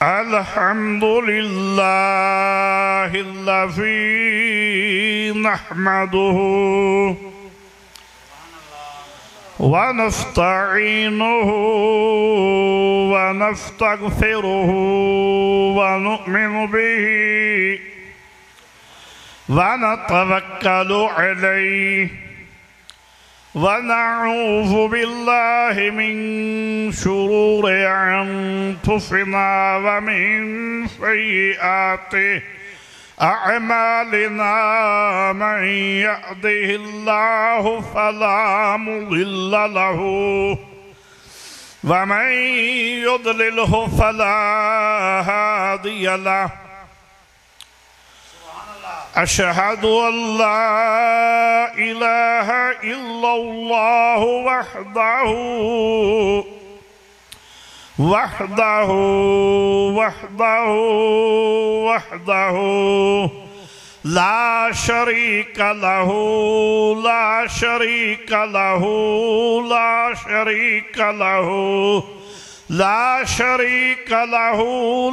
अल्हम्दुलिल्लाहिल्लज़ी नहमदुहु व नस्तईनुहु व नस्तगफिरुहु व नु'मिनु बिही व नतवक्कलु अलैहि व नऊज़ु बिल्लाहि मिन शुरूरि अंफुसिना व मिन सय्यिआति अअमालिना मन यहदिहिल्लाहु फला मुदिल्ल लहु व मन युद्लिलहु फला हादिय लहु अशहदु अल्ला इलाहा इल्लल्लाहु वहदहु ला शरीका लहु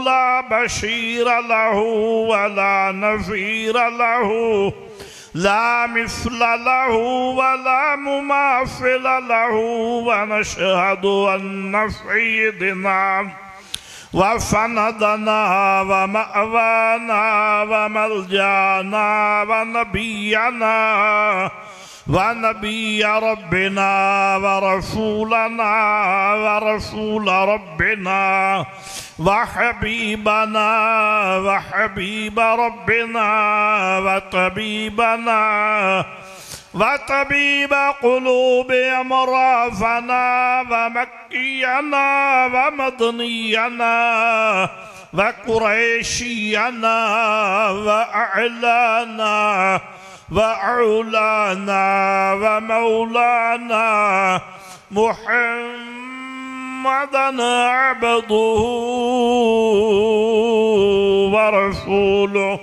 ला बशीर लहु वला नज़ीर लहु ला मिस्ल लहु वला मुमासिल लहु व नशहदु अन्न सय्यदना व सनदना व मअवाना व मलजाना व नबियना व नबी रब्बिना व रसूलना व रसूल रब्बिना व हबीबना व हबीब रब्बिना व तबीब क़ुलूब अमराज़ना व मक्कियना व मदनियना व कुरैशियना व अअलाना व औलाना व मौलाना मुहम्मदन अब्दुहु व रसूलुहु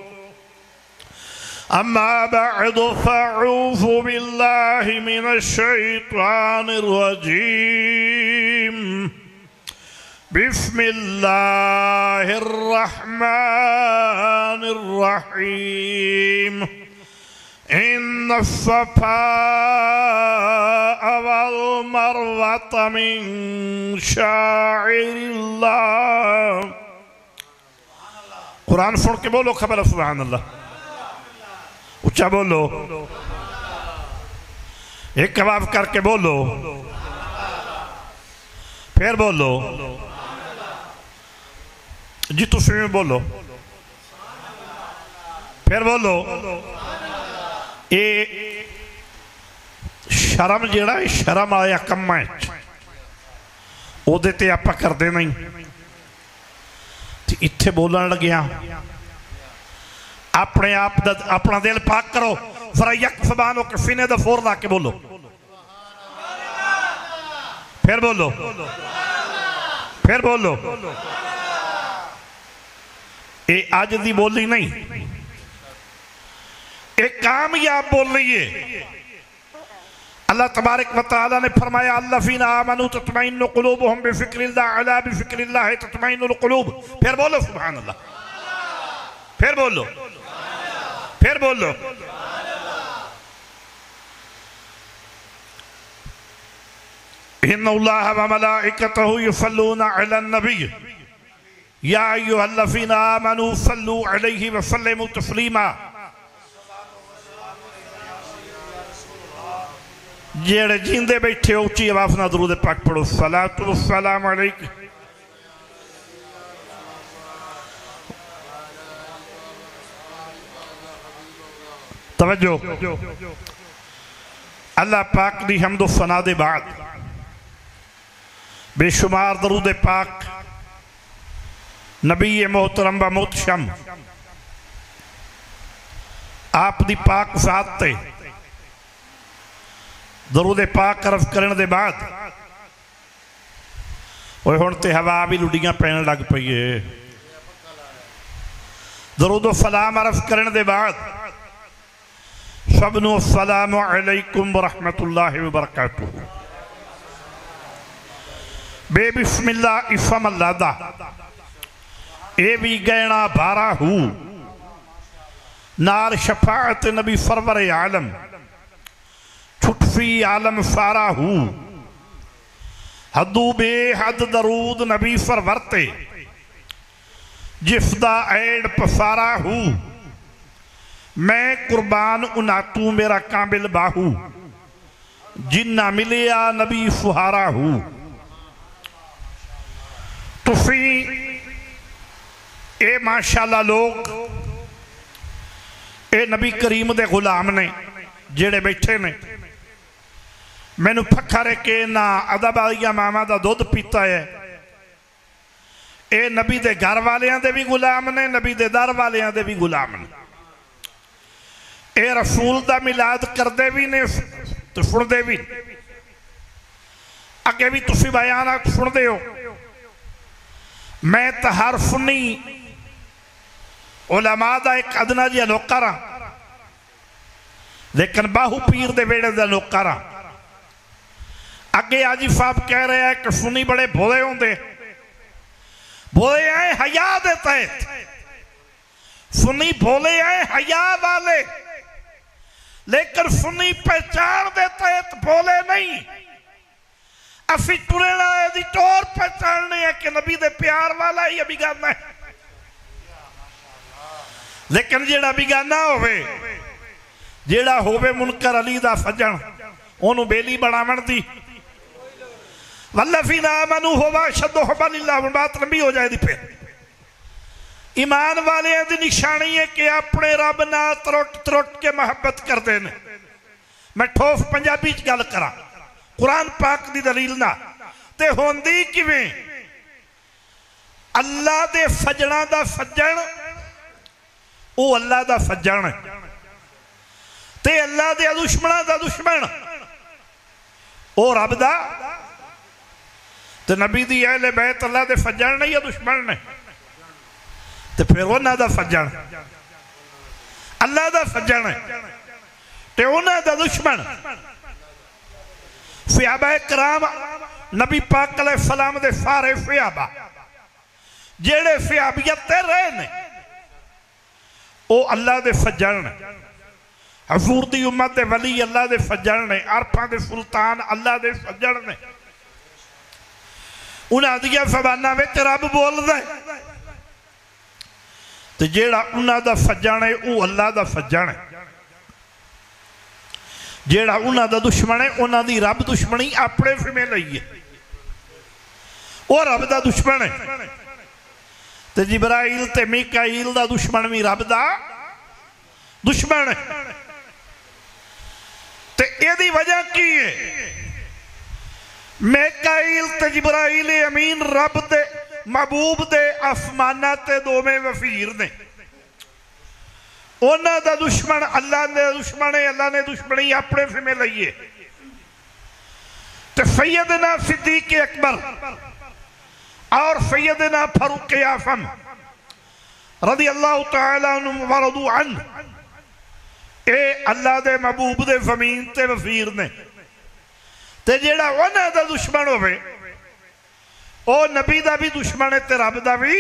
अम्मा बअद फ़अऊज़ु बिल्लाहि मिनश्शैतानिर रजीम बिस्मिल्लाहिर रहमानिर रहीम इन्न सफ़ा वल मरवत मिन शाइरिल्लाह। कुरान सुन के बोलो खबर सुभान अल्लाह, ऊंचा बोलो, एक कबाब करके बोलो, फिर बोलो जी, तुम बोलो, फिर बोलो। ये शर्म जेड़ा शर्म आया कम ओदे ते आपां करदे नहीं, इत्थे बोलन लग्या अपने आप दा अपना दिल पाक करो, जरा यक ज़बान होकर सीने दा फोर ला के बोलो, फिर बोलो, फिर बोलो। ये अज दी बोली नहीं, एक कामयाब बोल रही है। अल्लाह तबारक व तआला ने फरमाया अल्लज़ीना आमनू तत्मइन्नु क़ुलूबुहुम बिज़िक्रिल्लाह अला बिज़िक्रिल्लाह तत्मइन्नुल क़ुलूब। फिर बोलो सुभान अल्लाह, फिर बोलो, फिर बोलो। इन्नल्लाह व मलाइकतहु युसल्लूना अलन नबी या अय्युहल्लज़ीना आमनू सल्लू अलैहि व सल्लिमू तस्लीमा। जेड़े जींदे बैठे उच्ची आवाज़ नाल दुरूद पाक पढ़ो, सलातु वस्सलाम अलैक। तवज्जो, अल्लाह पाक दी हम्दो सना दे बाद बेशुमार दरूद पाक नबी मोहतरम व मोहतशम आप दी पाक ज़ात ते दरूद पाक अर्ज़ करने दे बाद ओए हुण ते हवा भी लुडियां पैण लग पई है। दरूद सलाम अर्ज़ करने दे बाद सबनू अस्सलामु अलैकुम व रहमतुल्लाहि व बरकातुहू। बेबिस्मिल्लाह इसम अल्लाह दा ये भी गहना 12 हू नाल शफाअत नबी सरवर आलम छुटफी आलम सारा हू हदू बेहद दरूद नबी सरवर ते जिसदा ऐड पसारा हू मैं कुर्बान उनातू मेरा काबिल बाहू जिन्ना मिलिया नबी सुहारा हू। तुसी ये माशाअल्लाह लोग ये नबी करीम दे गुलाम ने जेड़े बैठे ने मैनू फखर है कि ना अदब वालिया मावां दा दुध पीता है। ये नबी दे घर वालियां दे भी गुलाम ने नबी दे दर वालियां दे भी गुलाम ने। ये रसूल दा मिलाद करते भी ने तो सुनते भी अगे भी तुसी बयान सुनते हो। मैं तो हर सुन्नी उलमा दा एक अदना जिहा नौकर हाँ लेकिन बाहू पीर दे वेड़े दा नौकर हाँ। अगे आजी साहब कह रहे हैं कि सुन्नी बड़े भोले होंदे भोले आए हया दे तहत सुन्नी भोले आए हया वाले लेकिन सुन्नी पहचान दे तहत भोले नहीं। असी टुरे दी टोर पहचानने है कि नबी दे प्यार वाला ही बिगाना है लेकिन जेड़ा बिगाना होवे जेड़ा होवे मुनकर अली दा फजन ओनू बेली बनावन दी वल्लफीना आमनू होवा शद्दो हबलिल्लाह बात लंबी हो जाएगी। फिर ईमान वाले दी निशानी है कि अपने रब नाल त्रुट त्रुट के मोहब्बत करते हैं। मैं ठोस पंजाबी च गल करा कुरान पाक दी दलील ना ते होंदी किवें अल्लाह दे फजना दा फजन ओ अल्लाह दा फजन ते अल्लाह दे दुश्मना दा दुश्मन ओ रब दा ते नबी दी अहले बैत अल्लाह दे फजन नहीं है दुश्मन ने ते फिर उन्हां दा फजन अल्लाह दा फजन है ते उन्हां दा दुश्मन। सहाबा कराम नबी पाक अलैहिस्सलाम दे सारे सहाबा जेड़े सहाबियत ते रहे ने ओ अल्लाह दे फजन ने। हजूर दी उम्मत दे वली अल्लाह दे फजन ने अरफां दे सुल्तान अल्लाह दे फजन ने। उन्हां दियां ज़बानां विच रब बोलदा है ते जेड़ा उन्हां दा फजन है वो अल्लाह दा फजन है। जेड़ा उन्हां दा दुश्मन है उन्हां दी रब दुश्मनी अपने फिमें लई है वो रब दा दुश्मन है। ते जिब्राइल ते मीकाईल दा दुश्मन भी रब दा दुश्मन है। ते एदी वजह की है मीकाईल ते जिब्राइल अमीन रब दे महबूब दे आसमाना ते दोवें वफीर ने। उन्हां दा दुश्मन अल्लाह ने दुश्मन है अल्लाह ने दुश्मनी अपने फिमें लई है। ते सैयदना सिद्दीक अकबर और सैयदना फारूक आज़म रज़ी अल्लाह तआला अन्हु व रज़ू अन्हु ए अल्लाह दे महबूब दे ज़मीन ते वज़ीर ने। ते जेड़ा उन्हां दा दुश्मन होवे ओ नबी दा भी दुश्मन है ते रब दा भी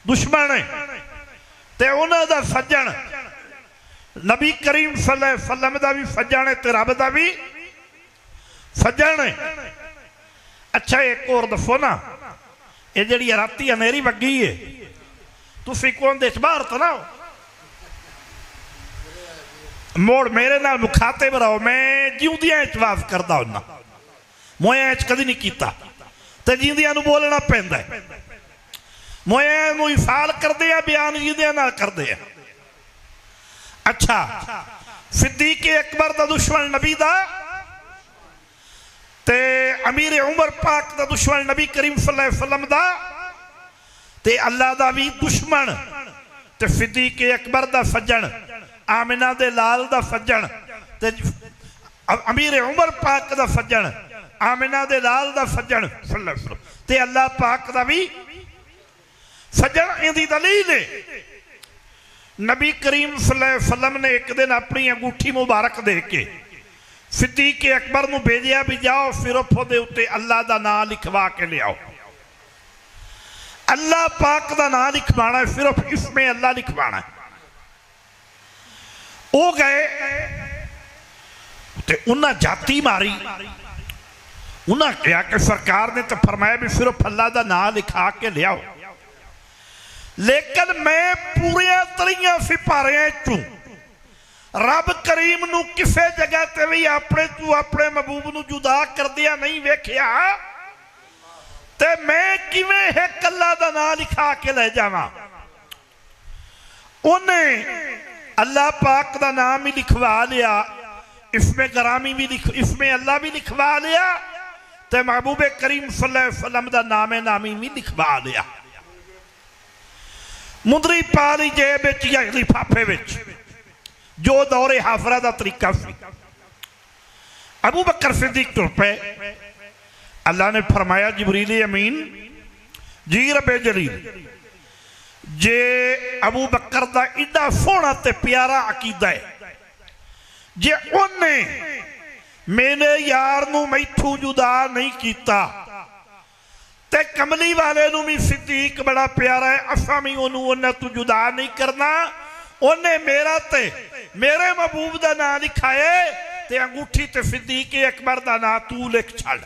दुश्मन है। ते उन्हां दा फजन नबी करीम सल्लल्लाहु अलैहि वसल्लम दा भी फजन है ते रब दा भी फजन है। अच्छा एक और दसो ना ये जी राती अनेरी वगी है तुसी कौन दे बाहर तो ना मोड़ मेरे नाल मुखातिब रहो। मैं जिंदियां वाज करदा हुन्ना मोया कदी नहीं कीता ते जिंदियां नूं बोलना पैंदा है। मोया नूं इफाल करदे आ बयान जिंदियां नाल करदे आ। अच्छा सिद्दीक अकबर दा दुश्मन नबी दा ते अमीर उमर पाक दा दुश्मन नबी करीम सल्लल्लाहु अलैहि वसल्लम दा ते अल्लाह दा भी दुश्मन ते सिद्दीक अकबर दा फजन आमिना दे लाल दा फजन ते अमीर उमर पाक दा फजन आमिना दे लाल दा फजन सल्लल्लाहु अलैहि वसल्लम ते अल्लाह पाक दा भी फजन। इंदी दलील है नबी करीम सल्लल्लाहु अलैहि वसल्लम ने एक दिन अपनी अंगूठी मुबारक दे के सिद्दीक अकबर नूं भेजिया भी जाओ सिर्फ उहदे उत्ते अल्लाह दा नाम लिखवा के लियाओ। अल्लाह पाक का नाम लिखवाना है, सिर्फ इसमें अल्लाह लिखवाना है। वो गए ते उन्हें जाती मारी, उन्हें कहा कि सरकार ने तो फरमाया भी सिर्फ अल्लाह का नाम लिखा के लियाओ, लेकिन मैं पूरे तरिया सिपारियां चू रब करीम नू किसी जगह ते भी अपने तू अपने महबूब नू जुदा कर दिया नहीं वेख्या, ते मैं किवें एक अल्लाह दा नाम लिखा के ले जावा। उन्हें अल्लाह पाक दा नाम ही लिखवा लिया, इसमें गरामी भी इसमें अल्लाह भी लिखवा लिया, ते महबूब करीम सल्लल्लाहु अलैहि वसल्लम दा नाम नामी भी लिखवा लिया। मुंदरी पा ली जेब या लिफाफे विच, जो दौरे हाफरा का तरीका सी। अबू बकर सिद्दीक तुर पे, अल्लाह ने फरमाया जिबरील अमीन जी रबे जलील, जे अबू बकर का इड्डा सोहना ते प्यारा अकीदा है, जे उन्हें मेरे यार नू मैथू जुदा नहीं किया, ते कमली वाले नू भी सिद्दीक बड़ा प्यारा है, असा भी उन्हें तू जुदा नहीं करना। उन्हें मेरा ते मेरे महबूब का नाम लिखा है, ते अंगूठी ते सिद्दीक अकबर का नाम तू लिख छड़।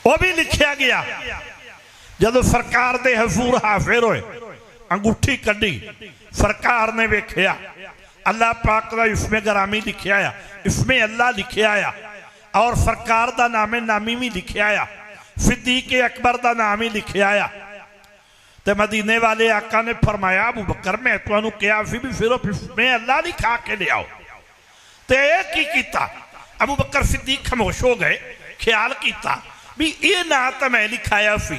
वह भी लिखा गया। जदों सरकार दे हजूर हाजिर होए, अंगूठी कड़ी, सरकार ने वेख्या अल्लाह पाक का इसमें गरामी लिखा आ, इसमें अल्लाह लिखा आ, और सरकार का नामे नामी भी लिखा आ, सिद्दीक अकबर का नाम ही लिखा आ। तो मदीने वाले आका ने फरमाया अबू बकर मैं तुहानू कहा सी भी सिर्फ इसमें अल्लाह लिखा के ले आओ, तो यह की कीता? अबू बकर सिद्दीक खामोश हो गए, ख्याल किया भी ये ना तो मैं लिखाया सी,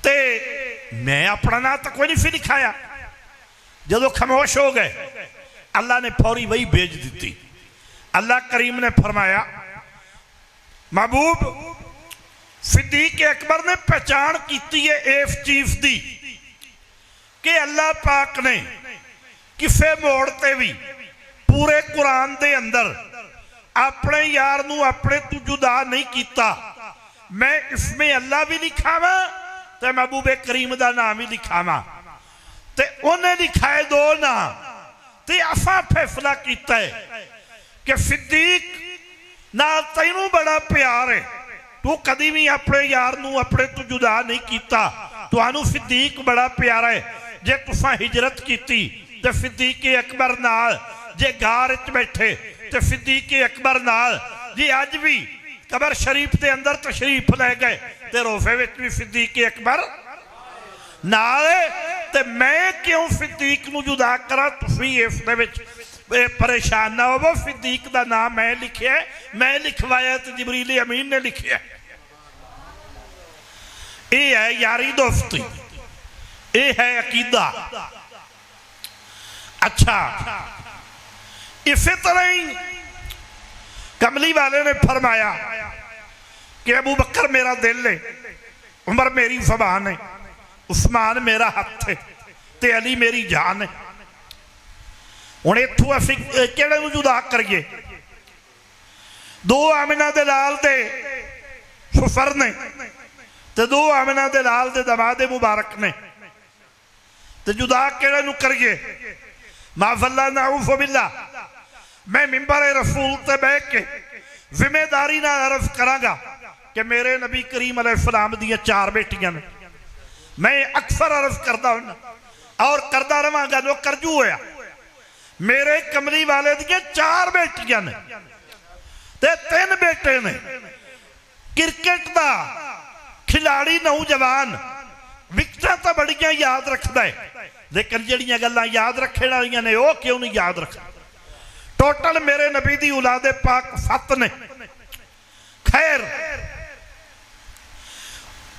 ते मैं अपना ना तो कोई नहीं सी लिखाया। जदों खामोश हो गए, अल्लाह ने फौरी वही भेज दी। अल्लाह करीम ने फरमाया महबूब सिद्दीक अकबर ने पहचान की है इस चीज की कि अल्लाह पाक ने किसी मोड़ ते भी पूरे कुरान के अंदर अपने यार नू अपने तू जुदा नहीं किया। मैं इसमें अल्लाह भी लिखावा ते महबूबे करीम का नाम ही लिखावा, ते उन्हें लिखाए दो नाम, ते असा फैसला किया है कि सिद्दीक ना तैनू बड़ा प्यार है, तू कदी भी अपने यार नू अपने तू जुदा नहीं किया, तुहानू सिद्दीक बड़ा प्यारा है। जे तुसा हिजरत की तो सिद्दीक अकबर नाल, जे गार च बैठे तो सिद्दीक अकबर नाल, जे अज भी कबर शरीफ के अंदर तशरीफ ले गए तो रोफे विच भी सिद्दीक अकबर नाल, ते मैं क्यों सिद्दीक नू जुदा करा? तुसी इस दे विच परेशान ना हो। सिद्दीक का नाम मैं लिखिया, मैं लिखवाया तो जिबरील अमीन ने लिखिया। यह है यारी दोस्ती, यह है अकीदा। अच्छा, इसी तरह ही कमली वाले ने फरमाया कि अबू बकर मेरा दिल है, उमर मेरी ज़बान है, उस्मान मेरा हथ है, ते अली मेरी जान है। हुण इत्थों असीं किहड़े नूं जुदा करिए? दो आमिना दे लाल दे सुफर ने ते दो आमिना दे लाल दे दमादे मुबारक ने, ते जुदा किहड़े नूं करिए? माफ़अल्लाह नऊज़ु बिल्लाह। मैं मिंबर रसूल ते बह के जिम्मेदारी नाल अर्ज़ करांगा कि मेरे नबी करीम अलैहिस्सलाम दियां 4 बेटियां ने। मैं अक्सर अर्ज़ करदा हूं और करदा रहांगा, जो करजू होया मेरे कमली वाले दियां 4 बेटियां ने ते 3 बेटे ने। क्रिकेट का खिलाड़ी नौजवान विकटां तो बड़ियां याद रखता है, लेकिन जिहड़ियां गल्लां याद रखने वालियां ने वो क्यों नहीं याद रख? टोटल मेरे नबी दी औलादे पाक 7 ने। खैर,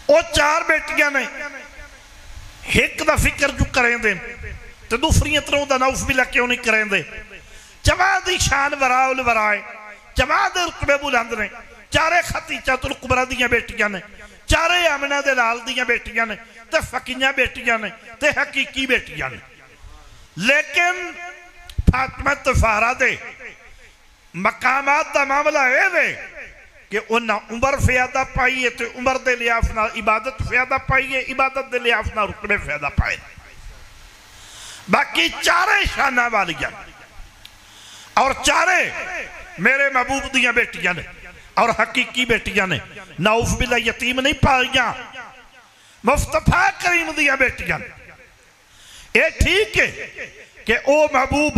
वो 4 बेटियां ने, एक का फिक्र जो करेंदे तो दूसरियां तरह का नौफ भी क्यों नहीं करेंदे? जमा दी शान वराउल वराए, जमा दे रुतबे बुलंद ने। 4 खतीजातुल कुबरा दियां बेटियां ने, 4 आमिना दे लाल दियां बेटियां ने, ते फकीयां बेटियां ने, ते हकीकी बेटियां ने। लेकिन फातिमा तफारा दे मकामात का मामला यह है कि उन्हें उम्र फ़ियादा पाई है तो उम्र के लिहाज नाल इबादत फ़ियादा पाई है, इबादत के लिहाज नाल रुतबे फ़ियादा पाए। बाकी चारे शाना वालियां और चारे मेरे महबूब दियां बेटियां ने और हकीकी बेटियां ने। नाउफ बिल्ला यतीम नहीं पालियां, मुस्तफा करीम दियां बेटियां। ये ठीक है कि ओ महबूब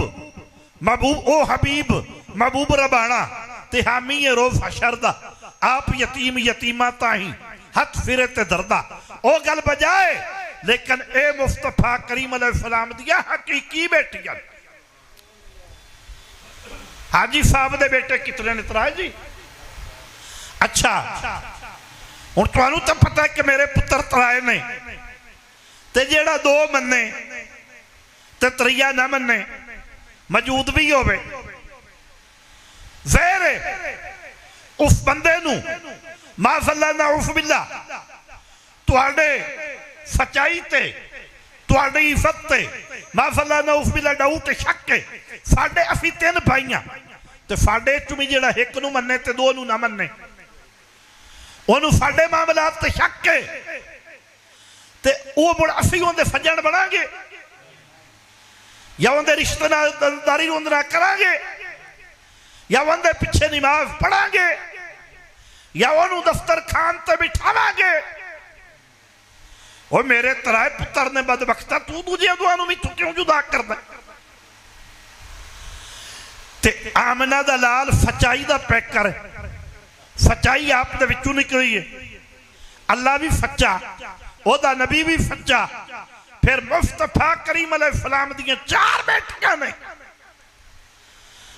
ओ हबीब महबूब रबाना ते हामी रोफ हशर दा आप यतीम यतीमा ताही हथ फिरे ते दरदा ओ गल बजाए। लेकिन ए मुस्तफा करीम अलैहिस्सलाम दिया हकीकी बेटियां। हाजी साहब दे बेटे कितने ने? तराए जी। अच्छा हुण तुहानू तो पता है कि मेरे पुत्र तराए ने, ते जेड़ा दो मन्ने ते त्रिया ना मन्ने मौजूद भी होवे, ज़ाहिर है उस बंदे नू माज़अल्लाह नाउज़ बिल्लाह तुहाडे सच्चाई ते तुहाडी इज्जत ते माज़अल्लाह नाउज़ बिल्लाह डाउट शक है। साडे असीं तीन भाइयां ते साडे चों भी जेड़ा एक नू मन्ने ते दो नू ना मन्ने, ओनू साडे मामलात ते शक है ते ओ मुड़ असीं उहदे सज्जण बनांगे या उहदे रिश्तेदारी उहदे नाल करांगे या उहदे पिछे नमाज पढ़ांगे या उहनू दफ्तर खान ते बिठावांगे। ओ मेरे तराए पुत्र ने बदबख्ता तू दूजे दुआनू भी तू क्यों जुदा करदा? ते आमना दा लाल सच्चाई दा पैकर है, सच्चाई आप दे विचों निकली है। अल्लाह भी सच्चा, ओदा नबी भी सच्चा, फिर मुस्तफा करीम अलैहिस्सलाम दियां चार बेटियां ने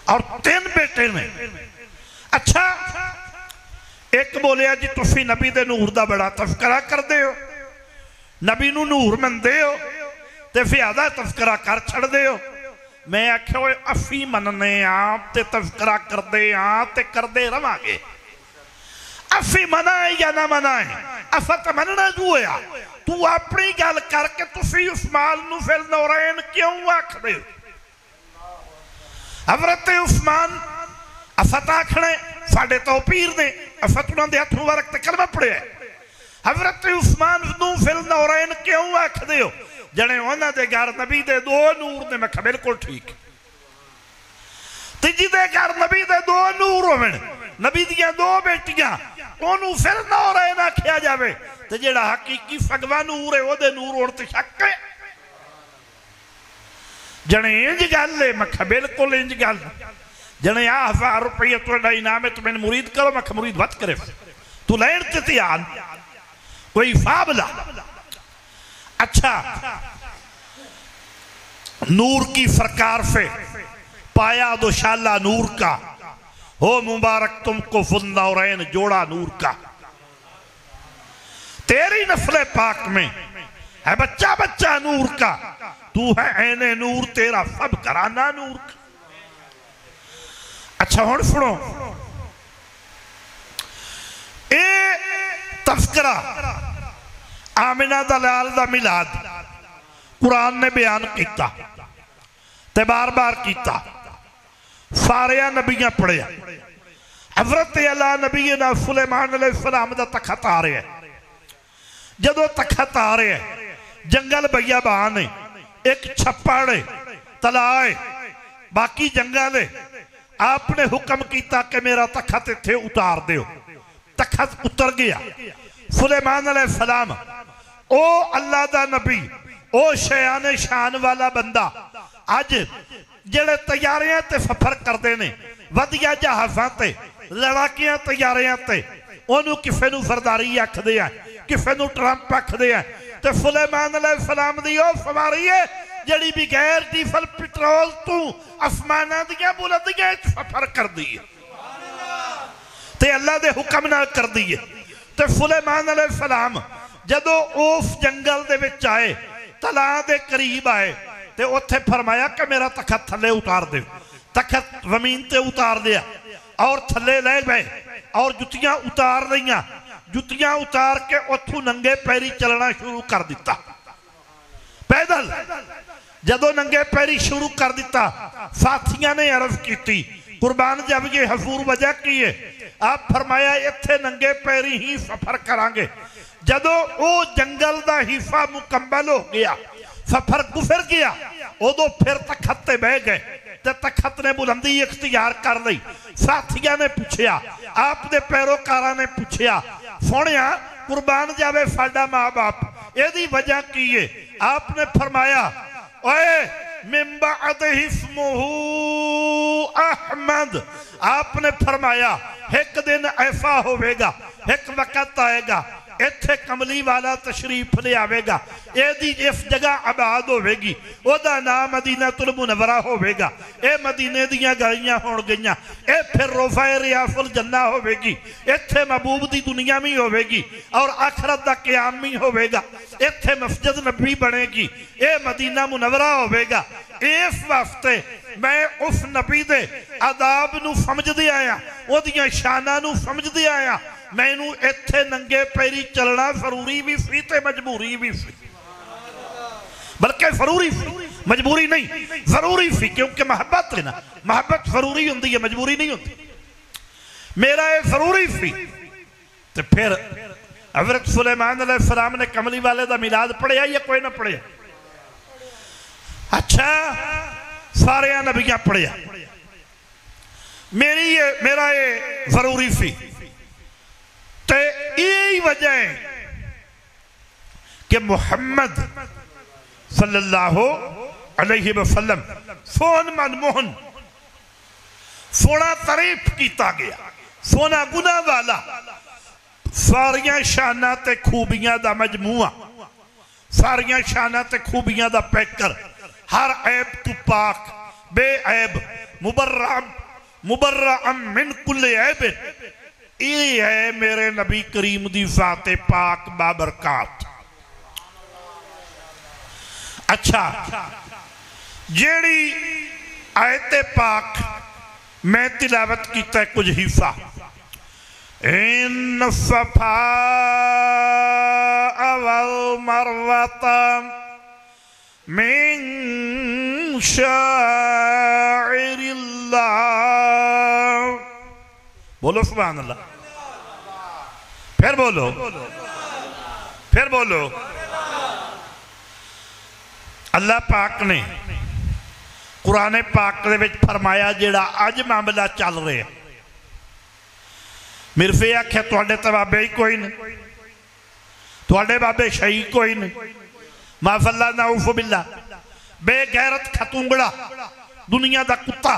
और तीन बेटे ने। अच्छा एक बोलिया जी तुसी नबी दे नूर दा बड़ा तज़किरा करदे हो, नबी नू नूर मनदे हो ते ज़्यादा तज़किरा कर छड़दे हो। मैं आख्या असी मनने आ ते तज़किरा करदे आ ते करदे रवांगे। असी मना है या ना मना है, असा तो मनना जू है। तू अपनी गल करके तुसी उस्मान नू फिर नौरैन क्यों आखदे हो? हज़रत उस्मान असा तो आखना साडे तो पीर ने, असा तो उन्हां दे हत्थ मुबारक ते कलमा पढ़िया। हज़रत उस्मान नू फिर नौरैन क्यों आखदे हो? जने उन्हां दे घर नबी दे दो नूर ने। मैं कहा बिल्कुल ठीक। ते जिहदे घर नबी दे दो नूर होवन, नबी दियां दो बेटियां, ओनू फिर नौरैन आखिया जावे ते जेड़ा हकीकी सगवा नूर है ओदे नूर होण ते शक है? जने इंज गल है? मैं कहा बिल्कुल इंज गल। जने 1000 रुपये तुहाडा इनाम है तो मैंने मुरीद करो। मैं कहा मुरीद वत करे, तू लैण ते तैयार कोई हिसाब ला। अच्छा नूर की सरकार से पाया दुशाला नूर का, हो मुबारक तुमको फुन्नौरैन जोड़ा नूर का। तेरी नस्ल पाक में है बच्चा बच्चा नूर का, तू है ऐने नूर, तेरा सब घराना नूर का। अच्छा हुण सुनो, ए तज़किरा आमिना दा लाल दा मिलाद कुरान ने बयान किया ते बार बार किया, सारे नबियां पढ़िया। हज़रत अला नबीना सुलेमान अलैहिस्सलाम दा तखत आ रहा है। जदों तखत आ रहा है, जंगल बियाबान है, एक छप्पड़ है, तलाव है, बाकी जंगल है। आपने हुक्म किया कि मेरा तखत इत्थे उतार दो। तखत उतर गया। सुलेमान अलैहिस्सलाम ओ अल्लाह दा नबी, ओ शयाने शान वाला बंदा, अज जेड़े तैयारियां ते सफर करते ने वधिया जहाज़ां ते लड़ाकियां तैयारियां ते, ओनू किसे नू सरदारी आखदे आ, किसे नू ट्रंप आखदे आ। ते सुलेमान अलैहिस्सलाम दी ओ सवारी है जड़ी बगैर डीजल पेट्रोल तू आसमानां दियां बुलंदियां सफर करदी है ते अल्लाह दे हुक्म नाल करदी है। ते सुलेमान अलैहिस्सलाम जदों उस जंगल दे विच आए, तला दे करीब आए, ते उत्थे फरमाया कि मेरा तखत थले उतार दे। तखत जमीन ते उतार दिया और थले ले गए और जुतियां उतार लिया। जुतियां उतार के उथों नंगे पैरी चलना शुरू कर दिता, पैदल। जदों नंगे पैरी शुरू कर दिता, साथियों ने अर्ज की, कुर्बान जब ये हजूर वजह की है? आप फरमाया इत्थे नंगे पैरी ही सफर करांगे। जदों वो जंगल का हिस्सा मुकम्मल हो गया, सफर गुजर गया, उदों फिर तखत ते बह गए ते तखत ने बुलंदी इख्तियार कर ली। साथिया ने पूछया, आपके पैरोकारा ने पूछया, सोहणिया कुर्बान जावे साडा माँ बाप, यदी वजह की है? आपने फरमाया, ओए मिम्बा इस्मुहु अहमद। आपने फरमाया एक दिन ऐसा होगा, एक वक्त आएगा इत्थे कमली वाला तशरीफ ले आवेगा, यदि इस जगह आबाद होगी, ओदा नाम मदीनातुल मुनव्वरा होगा, ये मदीने दियां गलियां होण गईयां, ये फिर रोज़ाए रियासुल जन्ना होगी, इत्थे महबूब दी दुनिया भी होगी और आखरत दा क़याम भी होगा, इत्थे मस्जिद नबी बनेगी, ये मदीना मुनव्वरा होगा। इस वास्ते मैं उस नबी दे आदाब नूं समझदे आया, ओदियां शानां नूं समझदे आया। मैनू इत्थे नंगे पैरी चलना जरूरी भी सी ते मजबूरी भी सी, बल्कि जरूरी सी, मजबूरी नहीं, जरूरी सी, क्योंकि मोहब्बत है ना, मोहब्बत जरूरी होंदी है, मजबूरी नहीं होती। मेरा ये जरूरी सी। तो फिर हज़रत सुलेमान अलैहिस्सलाम ने कमली वाले का मिलाद पढ़िया या कोई ना पढ़िया? अच्छा, सारे नबियां पढ़िया। मेरा ये जरूरी सी। तो यही वजह है कि मुहम्मद सल्लल्लाहु अलैहि वसल्लम सोन मनमोहन, सोना तारीफ किया गया, सोना गुना वाला, सारिया शाना ते खूबियां दा मजमूआ, सारिया शाना ते खूबियां दा पैकर, हर ऐब तू पाक, बेऐब, मुबर्रा मिन कुल्ले ऐब। ये है मेरे नबी करीम दी ज़ाते पाक बाबरकात। अच्छा, जेड़ी आयते पाक मैं तिलावत किया कुछ हिस्सा, इन सफा वल मरवता मिन शाइरिल्लाह। बोलो सुभान अल्लाह, फिर बोलो, फिर बोलो। अल्लाह पाक ने कुरान पाक दे विच फरमाया, जेड़ा अज मामला चल रहा है, मेरे से आख्या तुहाडे ते बाबे ही कोई नहीं, तुहाडे बाबे शही कोई नहीं, माफल्ला नाउफ़ बिल्ला, बेगैरत खतूंगड़ा, दुनिया दा कुत्ता।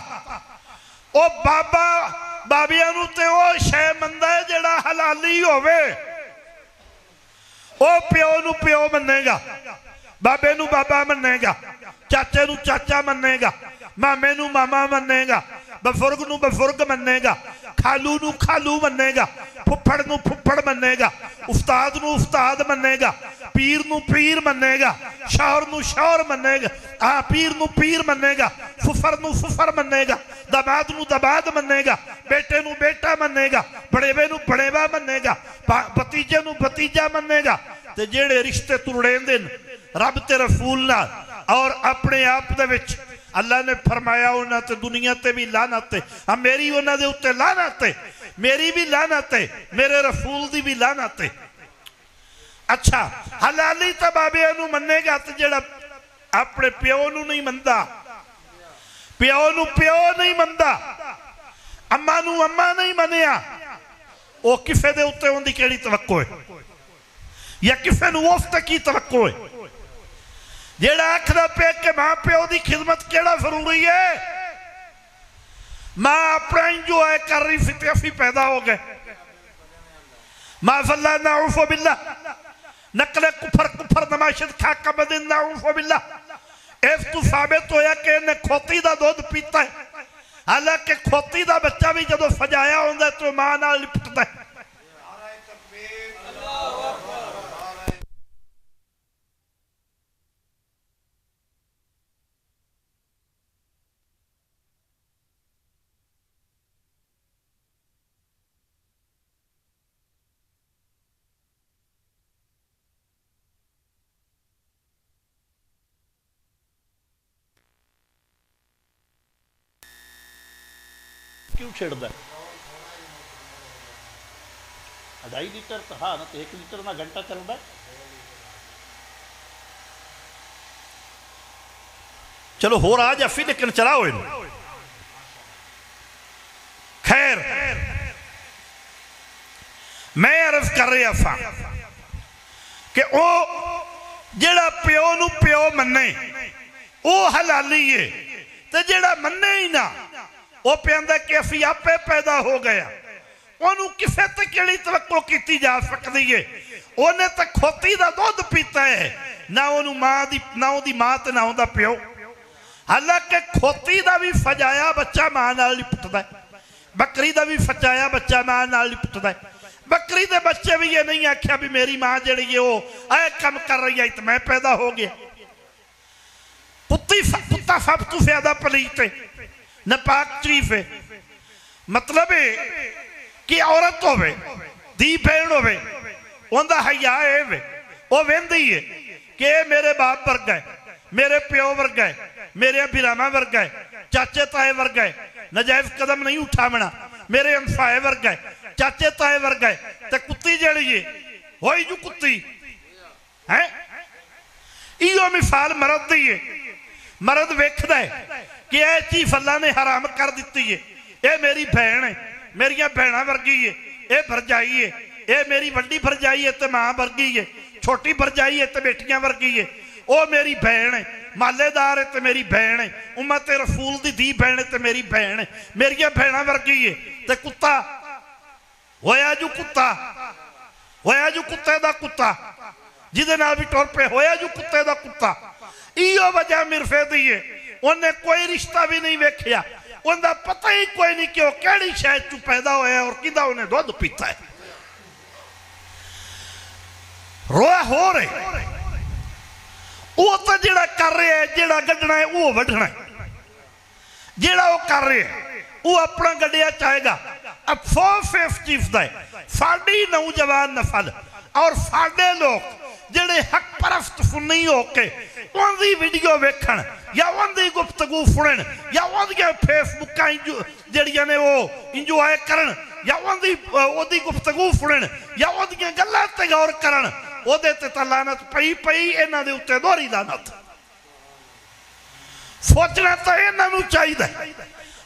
ओ बाबा बाबिया नूं ते ओ शै मनदा है जेड़ा हलाली होवे, ओ प्यो नूं प्यो मन्नेगा, बाबे नूं बाबा मन्नेगा, चाचे नूं चाचा मन्नेगा, मामे नूं मामा मन्नेगा, बजुर्ग नूं बजुर्ग मन्नेगा, खालू नूं खालू मन्नेगा, फुफड़ नूं फुफड़ मन्नेगा, उस्ताद नूं उस्ताद मन्नेगा, पीर नूं पीर मन्नेगा, शौहर नूं शौहर मन्नेगा, पीर नूं पीर मन्नेगा, फुफर नूं फुफर मन्नेगा, दमाद नूं दमाद मन्नेगा, बेटे नूं बेटा मन्नेगा, बड़ेवे नूं बड़ेवा मन्नेगा, भतीजे नूं भतीजा मन्नेगा। ते जेड़े रिश्ते तुड़ेंदे न रब ते रसूल नाल और अपने आप दे विच, अल्लाह ने फरमाया उन्हां ते दुनिया ते भी लानत है, मेरी उन्हां दे उत्ते लानत है, मेरी भी लानत है, मेरे रसूल दी भी लानत है। अच्छा, हलाली तो बाबे नूं मन्नेगा, ते जेड़ा अपने प्यो नूं नहीं मनदा, प्यो नूं प्यो नहीं मनदा, अम्मा नूं अम्मा नहीं मनिया, वो किसे दे उत्ते उहदी किहड़ी तवक्को है, या किसे नूं उस ते की तवक्को है? जेड़ा आखदा पे कि मां प्यो की खिदमत केड़ा जरूरी है, मां अपना इंजॉय कर रही सी ते असीं पैदा हो गए, माज़अल्लाह नाउफ़ बिल्लाह, नकले कुफर कुफर नमाशिद खाका बदिन नाउफ़ बिल्लाह। इस तू साबित होया कि इन्हें खोती का दूध पीता है, हालांकि खोती का बच्चा भी जदों सजाया होंदा तो मां नाल लिपटदा है। क्यों छिड़दा? 2.5 लीटर तो हाँ ना, तो 1 लीटर में घंटा चलता है। चलो हो रहा जाफी लेकिन चलाओ इन। खैर मैं अर्ज कर रहा था कि वो जेड़ा प्यो नू प्यो मन्ने वो हलाली है, ते जेड़ा मन्ने ही ना वो कहता कि असी आपे पैदा हो गया, ओनू किसे ते केड़ी तवक्को की जा सकती है। उन्हें तो खोती का दुध पीता है, ना ओनू मां दी, ना ओदी मां ते ना ओदा प्यो। हालांकि खोती का भी फजाया बच्चा मां नाल नहीं पुटदा, बकरी का भी फजाया बच्चा मां नाल नहीं पुटदा। बकरी के बच्चे भी ये नहीं आख्या भी मेरी मां जी वो ऐ कम कर रही है तो मैं पैदा हो गया। कुत्ता सब तो ज्यादा पलीत है, नापाक चीफ है। मतलब है कि औरत होवे, धी भैन होवे, उनका हया है, वो वेंदी है कि मेरे बाप वर्गा है, मेरे प्यो वर्गा है, मेरे बिरामा वर्गा है, चाचे ताए वर्गा है, नजायज कदम नहीं उठावना, मेरे अंसाए वर्गा है, चाचे ताए वर्गा है। ते कुत्ती जड़ी है होई जू कुत्ती है। इो मिसाल मरद दी है। मरद वेखदा है कि यह चीज अल्लाह ने हराम कर दी है, ये मेरी भैन है, मेरिया भैन वर्गी है, ये भरजाई है, ये मेरी वड्डी भरजाई है तो मां वर्गी है, छोटी भरजाई है तो बेटियां वर्गी है, वो मेरी भैन है, मालेदार है तो मेरी भैन है, उम्मत रसूल दी धी भैन है तो मेरी भैन है, मेरिया भैन वर्गी है। तो कुत्ता होया जू कुत्ता, होया जू कुत्ते दा कुत्ता, जिदे नाल भी टुर पे होया जू कुत्ते दा कुत्ता। इो वजह मिरफे दी है, उन्हें कोई रिश्ता भी नहीं वेखिया, उनका पता ही कोई नहीं कि वह केड़ी शहर चू पैदा होया और किदा उन्हें दुध पीता है। रोया हो रहे वो तो जेड़ा कर रहे है, जेड़ा गड्ढना है वो वढ़ना है, जेड़ा वो कर रहे है वो अपना गड्ढिया चाहेगा। अफसोस इस चीज का है, साडी नौजवान नस्ल और साडे लोग जेड़े हक परस्त सुन्नी होके उनकी वीडियो वेखण या उनकी गुफ्तगू सुनन या उनके फेसबुक जड़ियां ने वो इंजॉय करन या उनकी गुफ्तगू सुनन या उनकी गल्लां ते गौर करन, ओदे ते तां लानत पई पई, इन्हां दे उत्ते दोहरी लानत। सोचना तो इन्हां नूं चाहिदा,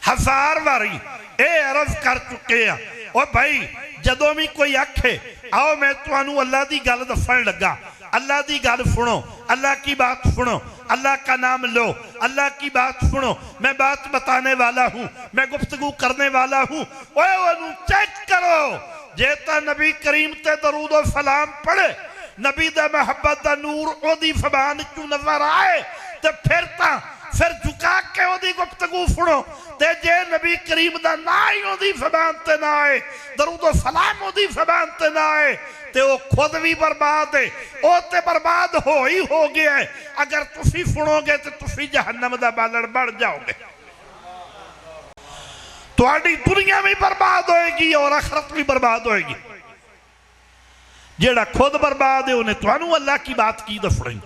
1000 बारी ये अर्ज कर चुके हैं। और भाई जदों भी कोई आखे आओ मैं तुहानू अल्लाह की गल दसन लगा, अल्लाह की गल सुनो, अल्लाह की बात सुनो, अल्लाह का नाम लो, अल्लाह की बात सुनो, मैं बात बताने वाला हूँ, मैं गुफ्तगू करने वाला हूँ। ओए चेक करो जे तो नबी करीम ते दरूद और सलाम पढ़े, नबी दा मोहब्बत दा नूर ओदी ज़बान चू नजर आए तो फिर झुका के ओदी गुफ्तगू सुनो। ते जे नबी करीम दा ना ही ओदी ज़बान ते ना आए, दरूद और सलाम ओदी ज़बान ते ना आए, ते वो खुद भी बर्बाद है, वो ते बर्बाद हो ही हो गया है। अगर तुसी सुनोगे तो तुसी जहन्नम दा बालड़ बढ़ जाओगे, तुहाडी दुनिया भी बर्बाद होएगी और आखिरत भी बर्बाद होएगी। जेड़ा खुद बर्बाद है उन्हें तुहानू अल्लाह की बात की दसनी,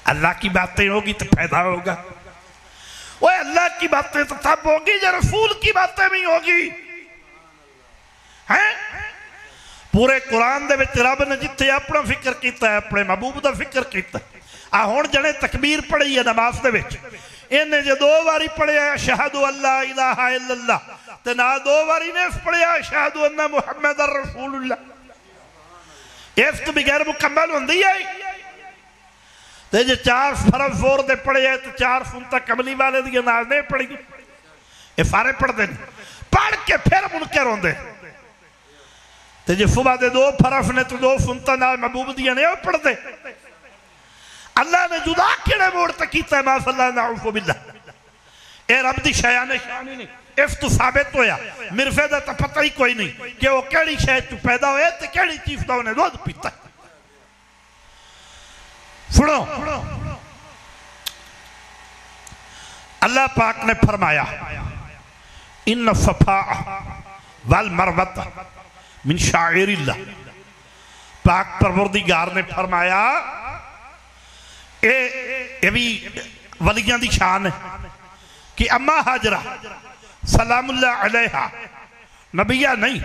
अल्लाह की बातें होगी तो फायदा होगा। वो अल्लाह की बातें तो तब होगी जब रसूल की बातें भी होगी। हैं पूरे कुरान दे विच रब ने जिथे अपना फिक्र किया है, अपने महबूब का फिक्र किया। आ हुण जने तकबीर पढ़ी है नमाज दे विच, इन्हें जो 2 बारी पढ़िया अशहदु अल्ला इलाहा इल्लल्लाह ते ना 2 बारी ने पढ़िया अशहदु अन्ना मुहम्मदर रसूलुल्लाह। इस तो बगैर मुकम्मल होंदी है। ते जो 4 फर्ज जोर दे पढ़े है तो 4 सुनता कमली वाले दी नाज नहीं पढ़ी, ये सारे पढ़ते हैं, पढ़ के फिर मुनकर होंदे। ते जो सुबह दे 2 फर्ज ने तो 2 सुनता नाल महबूब दिया ने पढ़ते। अल्लाह ने जुदा किड़े मोड़ तक किया माशअल्लाह नाउज़ु बिल्लाह, ये रब दी शान नहीं। इस तो साबित होया मिर्फे का तो पता ही कोई नहीं कि वो केड़ी शहर चू पैदा होया ते केड़ी चीज का उन्हें दूध पीता। सुनो अल्लाह पाक ने फरमाया इन्न सफा वल मरवत मिन शाइरिल्लाह। पाक परवरदिगार ने फरमाया ये भी वलियां दी शान है कि अम्मा हाजरा सलामुल्लाह अलैहा, नबिया नहीं,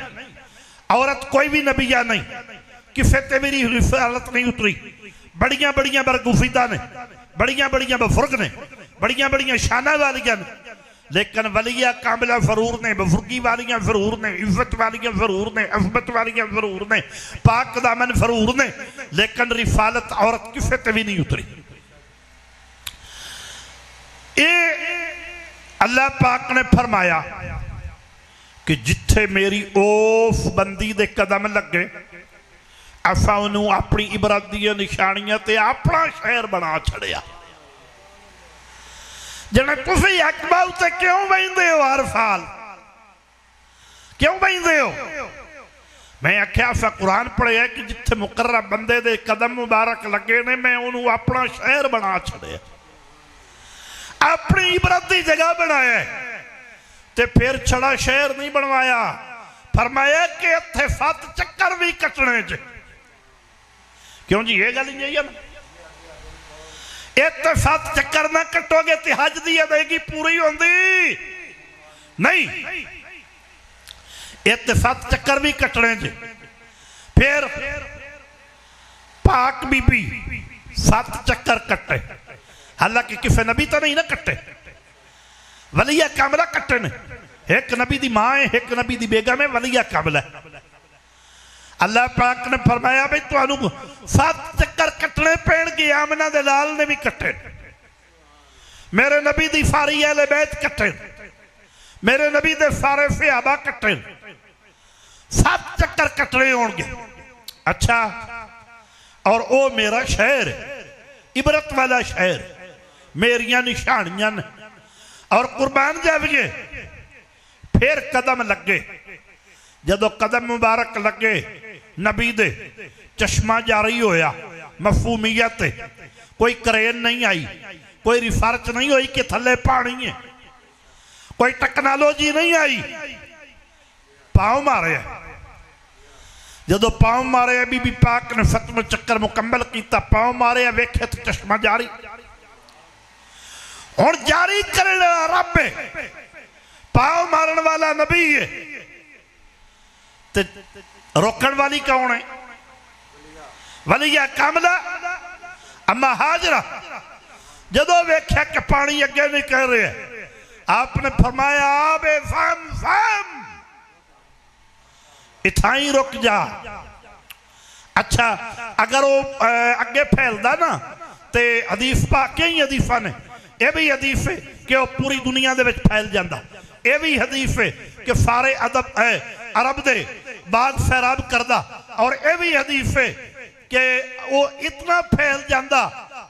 औरत कोई भी नबीया नहीं, किसे ते मेरी रिसालत नहीं उतरी। बड़िया बड़िया बरगुफीदा ने, बड़िया बड़िया बफुर्ग ने, बड़िया बड़िया शाना वालियां ने, लेकिन वलिया कामिला फरूर ने, बफुर्गी वालियां फरूर ने, इज्जत वालियां फरूर ने, अजमत वालियां फरूर ने, पाक दामन फरूर ने, लेकिन रिसालत औरत किसे ते भी नहीं उतरी। अल्लाह पाक ने फरमाया कि जिथे मेरी उस बंदी दे कदम लगे असा उन्होंने अपनी इबरत दी निशानियां ते अपना शहर बना छड़िया। जिन्हें तुसी अकबा उत्ते क्यों बहिंदे हो, हर साल क्यों बहिंदे हो? मैं आख्या असा कुरान पढ़िया कि जिथे मुकर्रर बंदे दे कदम मुबारक लगे ने मैं उन्होंने अपना शहर बना छड़िया, अपनी इबरत की जगह बनाया। ते फिर छड़ा शहर नहीं बनवाया, फरमाया कि इत्थे 7 चक्कर भी कटने च। क्यों जी, ये गल नहीं है ना? इत्थे 7 चक्कर ना कटोगे तो हज की अदायगी पूरी होंदी नहीं। इत्थे 7 चक्कर भी कटने च। फिर पाक बीबी 7 चक्कर कटे, हालांकि किसी नबी तो नहीं ना कट्टे, वलिया कामला कट्टे ने। एक नबी दी मां है, एक नबी दी बेगम है, वलिया कामला। अल्लाह पाक ने फरमाया भाई तुहानू 7 चक्कर कटने पैणगे। आमना दे लाल ने भी कट्टे, मेरे नबी दी सारी अहले बैत कट्टे, मेरे नबी दे सारे सहाबा कट्टे। 7 चक्कर कटने होंगे। अच्छा, और वो मेरा शहर इबरत वाला शहर, मेरिया निशानियां ने। और कुर्बान जाविए फिर कदम लगे, जदों कदम मुबारक लगे नबी दे चश्मा जारी होया, मफहूमियत कोई करेन नहीं आई, कोई रिसर्च नहीं हुई कि थले पानी है, कोई टेक्नोलॉजी नहीं आई। पाँव मारे, जदों पाँव मारे बीबी पाक ने 7वां चक्कर मुकम्मल किया, पाँव मारे वेखे तो चश्मा जारी। हुण जारी करने वाला रब है, पाँव मारन वाला नबी है, ते रोकण वाली कौन है? वलिया कामला अम्मा हाजरा। जदों वेख्या कि पानी अगे नहीं कर रहे, आपने फरमाया आबे फम फम, इथा ही रुक जा। अच्छा, अगर वो अगे फैलदा ना तो हदीस पाक ही हदीफा ने, यह भी हदीस है कि वह पूरी दुनिया दे विच फैल जाता। यह भी हदीस है कि सारे अदब अरब दे बाद सैराब करदा। और यह भी हदीस है कि वो इतना फैल जाता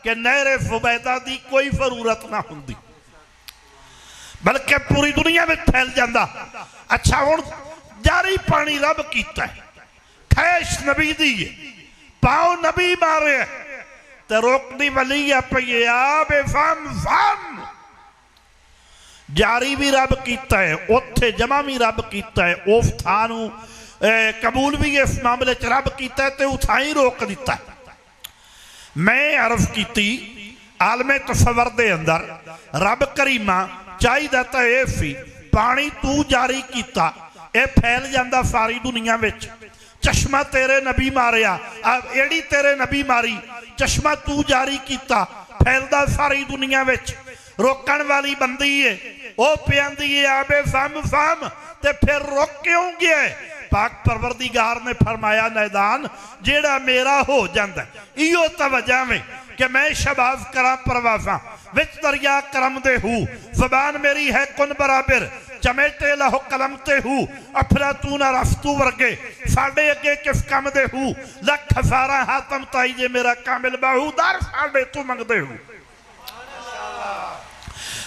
कि नहरे फुबैदा की कोई जरूरत ना होंदी, बल्कि पूरी दुनिया में फैल जाता। अच्छा, हुण जारी पानी रब कीता है, खैश नबी दी है, पाओ नबी मारे तो रोकनी वली पई आबे फम फम। जारी भी रब कीता है, उत्थे जमा भी रब कीता है, उस थानू कबूल भी इस मामले च रब कीता है तो उथा ही रोक दिता है। मैं अर्ज की आलमे तसव्वुर दे अंदर रब करीमा चाहिदा तो यह सी, पानी तू जारी किया, यह फैल जाता सारी दुनिया विच। चश्मा तेरे नबी मारिया, एड़ी तेरे नबी मारी, चश्मा तू जारी किया, फैलदा सारी दुनिया विच। रोकण वाली बंदी है, वह पियांदी है आबे फम फम, ते फिर रोक क्यों गया? पाक परवरदिगार ने फरमाया नैदान जेड़ा मेरा हो जाता, इहो तो वजह में कि मैं शबाज करा परवासा विच दरिया करम दे हूँ, जबान मेरी है कुन बराबर, चमेटे लहो कलम ते हूँ, अफरा तू ना रफ्तू वर्गे साढ़े अगे किस कम दे हूँ, लख सारा हातम ताई जे मेरा कामिल बाहू दर साढ़े तू मंगदे हूँ।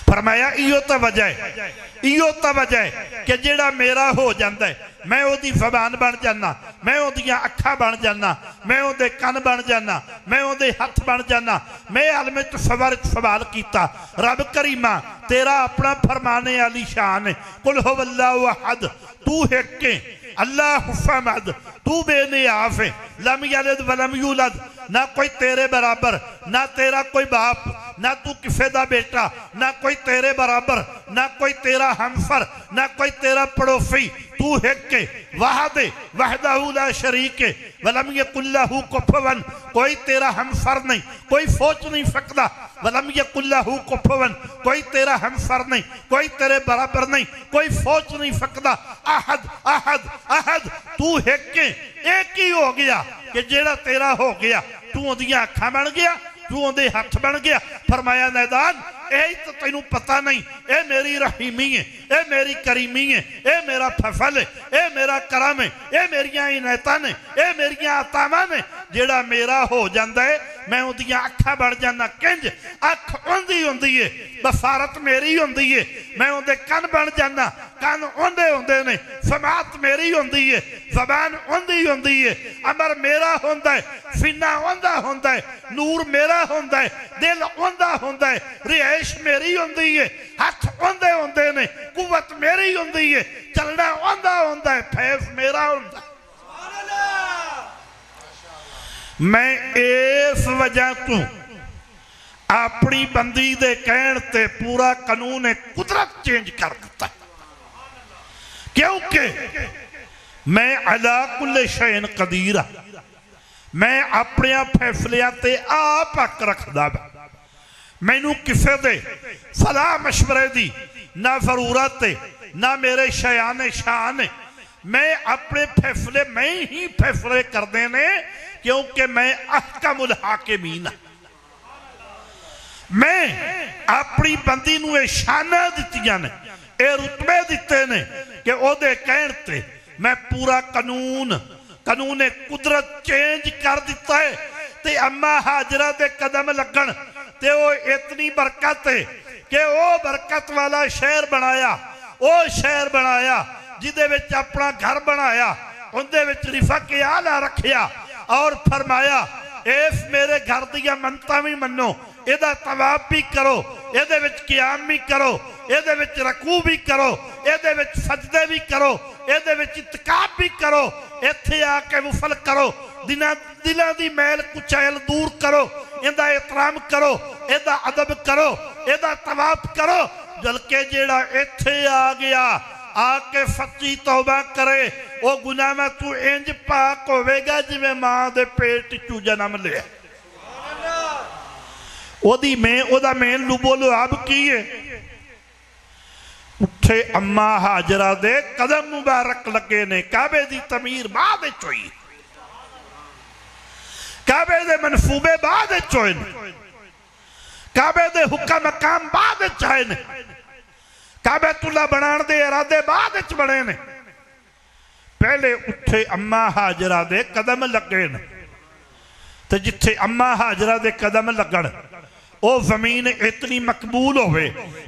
फरमाया इहो तो वजह है, इहो तो वजह है कि जेड़ा मेरा हो जाता है, मैं ओदी ज़बान बन जाना, मैं ओदियां अखां बन जाना, मैं ओदे कन बन जाना, मैं ओदे हथ बन जाना। मैं आलमे तसव्वुर सवाल किया, रब करीमा तेरा अपना फरमाने आली शान है, कुल हुवल्लाहु अहद, तू हिक्के अल्लाहु समद, तू बेनियाज़ है, लम यलिद वलम यूलद, ना कोई तेरे बराबर, ना तेरा कोई बाप, ना तू किसे दा बेटा, ना कोई तेरे बराबर, ना कोई तेरा हमसर, ना कोई तेरा पड़ोसी, तू हिक वाहदे वहदहू ला शरीक वलम यकुल्लहू कुफुवन, कोई तेरा हमसर नहीं, कोई सोच नहीं सकता। वलम यकुल्लहू कुफुवन, कोई तेरा हमसर नहीं, कोई तेरे बराबर नहीं, कोई सोच नहीं सकता। अहद अहद अहद, तू हिक एक ही हो गया कि जेड़ा तेरा हो गया, तू उहदियां अखां बन गया, तू उहदे हथ बन गया। फरमाया नैदान यही तो तेनू पता नहीं, ये मेरी रहीमी है, ये मेरी करीमी है, ये मेरा फसल है, ये मेरा करम है, ये मेरिया इनायतां ने, ये मेरिया अतावां ने। जेड़ा मेरा हो जाता है मैं उहदियां अखां बन जाना। किंज अख उहदी हुंदी है, बसारत मेरी हुंदी है, मैं उहदे कन बन जाना, कन उहदे हुंदे ने, समात मेरी हुंदी है, ज़बान उहदी हुंदी है, अमर मेरा हुंदा है, सीना उहदा हुंदा है, नूर मेरा हुंदा है, दिल उहदा हुंदा है, रिहाइश मेरी हुंदी है, हथ उहदे हुंदे ने, कुव्वत मेरी हुंदी है, चलना उहदा हुंदा है, फैस मेरा हुंदा है। मैं इस वजह तू अपनी बंदी दे कहण ते पूरा कानून कुदरत चेंज कर दिता, क्योंकि मैं अला कुल्ले शैन कदीर आ। मैं अपने फैसलियां ते आप हक रखदा वा, मैनू किसे दे सलाह मशवरे दी ना जरूरत है, ना मेरे शयान शान। मैं अपने फैसले मैं ही फैसले करते ने, क्योंकि मैं अहकमुल हाकिमीन। मैं अपनी बंदी नूं ये शाना दित्तियां ने, ये रुतबे दिते ने कि ओदे कहण ते मैं पूरा कानून कुदरत चेंज कर दिता है। ते अम्मा हाजरा दे कदम लगन ते वो इतनी बरकत है कि वो बरकत वाला शहर बनाया, वो शहर बनाया जिदे विच अपना घर बनाया, उहदे विच रिफक आला रखिया और फरमाया इस मेरे घर दियां मनतां भी मनो, इहदा तवाफ भी करो, इहदे विच क़याम भी करो, इहदे विच रकू भी करो, इहदे विच सजदे भी करो, इहदे विच इत्काफ भी करो, इत्थे आके वफल करो, दिलां दी मैल कुचैल दूर करो, इहदा एहतराम करो, इहदा अदब करो, इहदा तवाफ करो। बल्कि जेड़ा इत्थे आ गया आके सच्ची तौबा करे, वो गुनाह में तू इंज पाक होवेगा जिवें मां दे पेट चू जन्म लिया। ओदा मेन लुबो लुआब की है? उठे अम्मा हाजरा दे कदम मुबारक लगे ने, काबे दी तमीर बाद विच होई, काबे दे मनसूबे बाद विच होए ने, काबे दे हुक्म मकाम बाद विच आए ने, काबेतुल्ला बनाने दे इरादे बाद विच बने ने। पहले उठे अम्मा हाजरा दे कदम लगे ने, ते जिथे अम्मा हाजरा दे कदम लगन ओ जमीन इतनी मकबूल होवे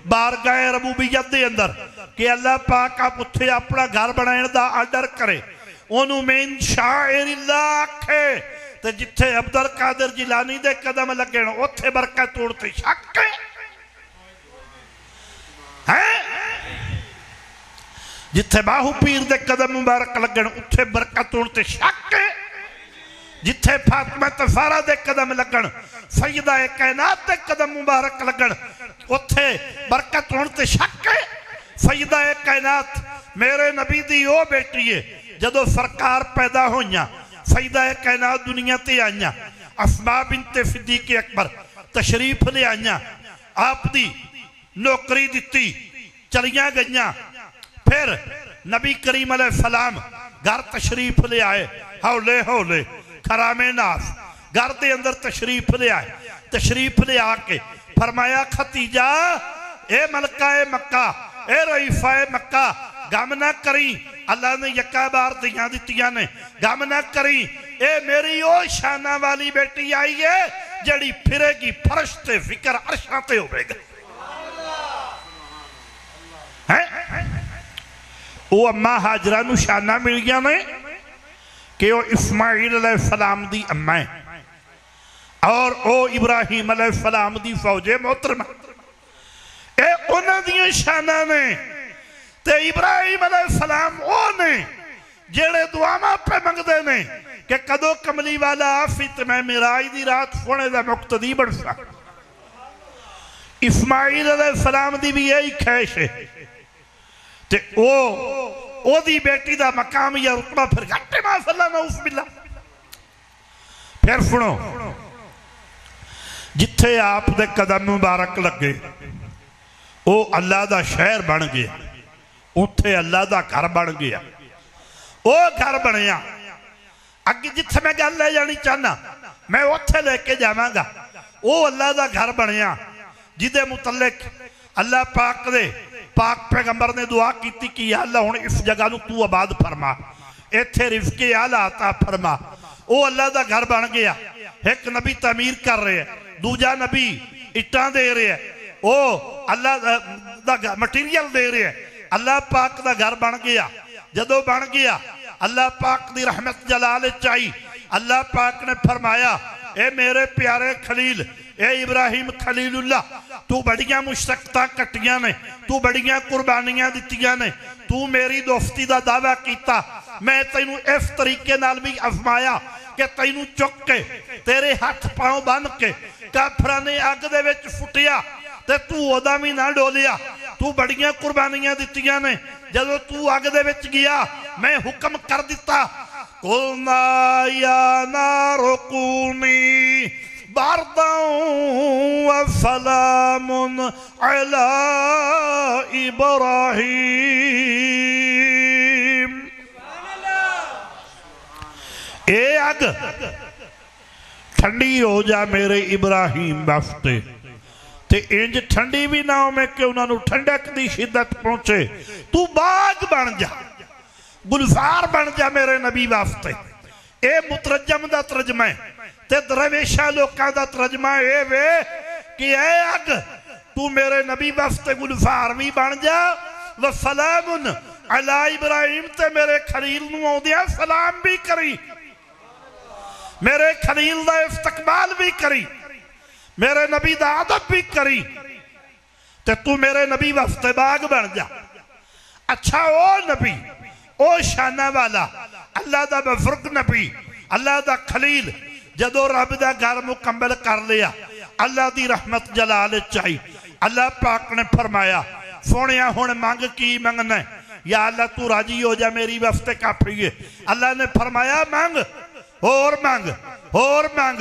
बारगाह रबूबियत दे अंदर कि अल्लाह पाक आप उत्थे अपना घर बनाने दा आर्डर करे, ओनू मिन शाइरिल्लाह आखे। ते जिथे अब्दुल कादिर जिलानी दे कदम लगे उत्थे बरकत तोड़ते शक है, जिथे बाहू पीर दे कदम मुबारक लगन उत्थे बरकत तोड़ते शक है, जिथे फातिमा तफारा दे कदम लगन, सैयदा कायनात दे कदम मुबारक लगन उत्थे बरकत तोड़ते शक है। सैयदा कायनात मेरे नबी दी ओ बेटी है, जदों सरकार पैदा होइयां सैयदा कायनात दुनिया ते आईयां, अस्मा बिनते सिद्दीक अकबर तशरीफ ले आईयां, आप दी नौकरी दिती, चलियां गईयां। फिर नबी करीम अलैहिस्सलाम घर तशरीफ ले आए, हौले हौले खरामे नास घर के अंदर तशरीफ ले आए। तशरीफ ले आके फरमाया खतीजा ए मलका ए मक्का, ए रईफा ए मक्का, गम ना करी, अल्लाह ने यका बार दियां दित्तियां ने, गम ना करी, ए मेरी ओ शाना वाली बेटी आई है जड़ी फिरेगी फर्श ते फिक्र अर्शां ते होवेगा। वो अम्मा हाजरा नूं शाना मिल गया ने कि वो इस्माइल अलैहिस्सलाम दी अम्मा है और वो इब्राहिम अलैहिस्सलाम दी फौजे मोहतरमा, ये उन्हां दियां शाना ने। ते इब्राहिम अलैहिस्सलाम वो ने जेड़े दुआवां पे मंगदे ने कि कदों कमली वाला आफी ते मैं मिराज दी रात सोने दा मुक्तदी बन सा। इस्माइल अलैहिस्सलाम दी भी यही ख्वाहिश है। ते वो ओदी बेटी दा मकाम या रुतबा फिर घटे माफल्ला नऊस बिल्ला। फिर सुनो, जिथे आप दे कदम मुबारक लगे वो अल्लाह दा शहर बन गया, उत्थे अल्लाह दा घर बन गया। वो घर बनया अगे जिथे मैं गल ले जानी चाहना मैं उत्थे लेके जावांगा। वो अल्लाह दा घर बनया जिदे मुतल्लिक अल्लाह पाक दे पाक पैगंबर ने दुआ की कि या अल्लाह हुण इस जगह नूं तू आबाद फरमा, इत्थे रिज़्क़े आला अता फरमा। वो अल्लाह दा घर बन गया। एक नबी तमीर कर रहे हैं, दूजा नबी इट्टां दे रहे हैं, वो अल्लाह दा मटीरियल दे रहे हैं। अल्लाह पाक दा घर बन गया। जदों बन गया अल्लाह पाक दी रहमत जलाल चाई। अल्लाह पाक ने फरमाया ए मेरे प्यारे खलील, ए इब्राहिम खलीलुल्लाह, तू बड़ियां मुशक्कतां कट्टियां ने, तू बड़ियां कुर्बानियां दित्तियां ने, तू मेरी दोस्ती दा दावा कीता, मैं तैनू इस तरीके नाल भी आजमाया कि तैनू चुक के तेरे हाथ पांव बन के काफरां ने अग दे विच फुटिया ते तू ओदा भी ना डोलिया। तू बड़ियां कुर्बानियां दित्तियां ने। जदों तू अग दे विच गया मैं हुक्म कर दिता, कुलना या नारु कूनी बरदन व सलामुन अला इब्राहीम। ए अग ठंडी हो जा मेरे इब्राहिम वास्ते, ते इंज ठंडी भी ना होवे कि उन्होंने ठंडक की शिद्दत पहुंचे। तू बाग बन जा, गुलजार बन जा मेरे नबी वास्ते। ए मुतरजम दा तर्जमा है ते दरवेशा लोकां दा तर्जमा ए वे कि ए अग तू मेरे नबी वास्ते गुलजार भी बन जा, व सलामुन अला इब्राहिम, ते मेरे खलील नूं आउंदियां सलाम भी करी, मेरे खलील दा इस्तकबाल भी करी, मेरे नबी दा अदब भी करी, ते तू मेरे नबी वास्ते बाग बन जा। अच्छा ओ नबी, ओ शाना वाला अल्लाह दा बुजुर्ग नबी, अल्लाह दा खलील, जदों रब दा घर मुकम्मल कर लिया अल्लाह दी रहमत जलाल चाही। अल्लाह पाक ने फरमाया सोनिया हुण मंग की मंगना है, या अल्लाह तू राजी हो जा मेरी वास्ते काफी है। अल्लाह ने फरमाया मंग, होर मंग, होर मंग।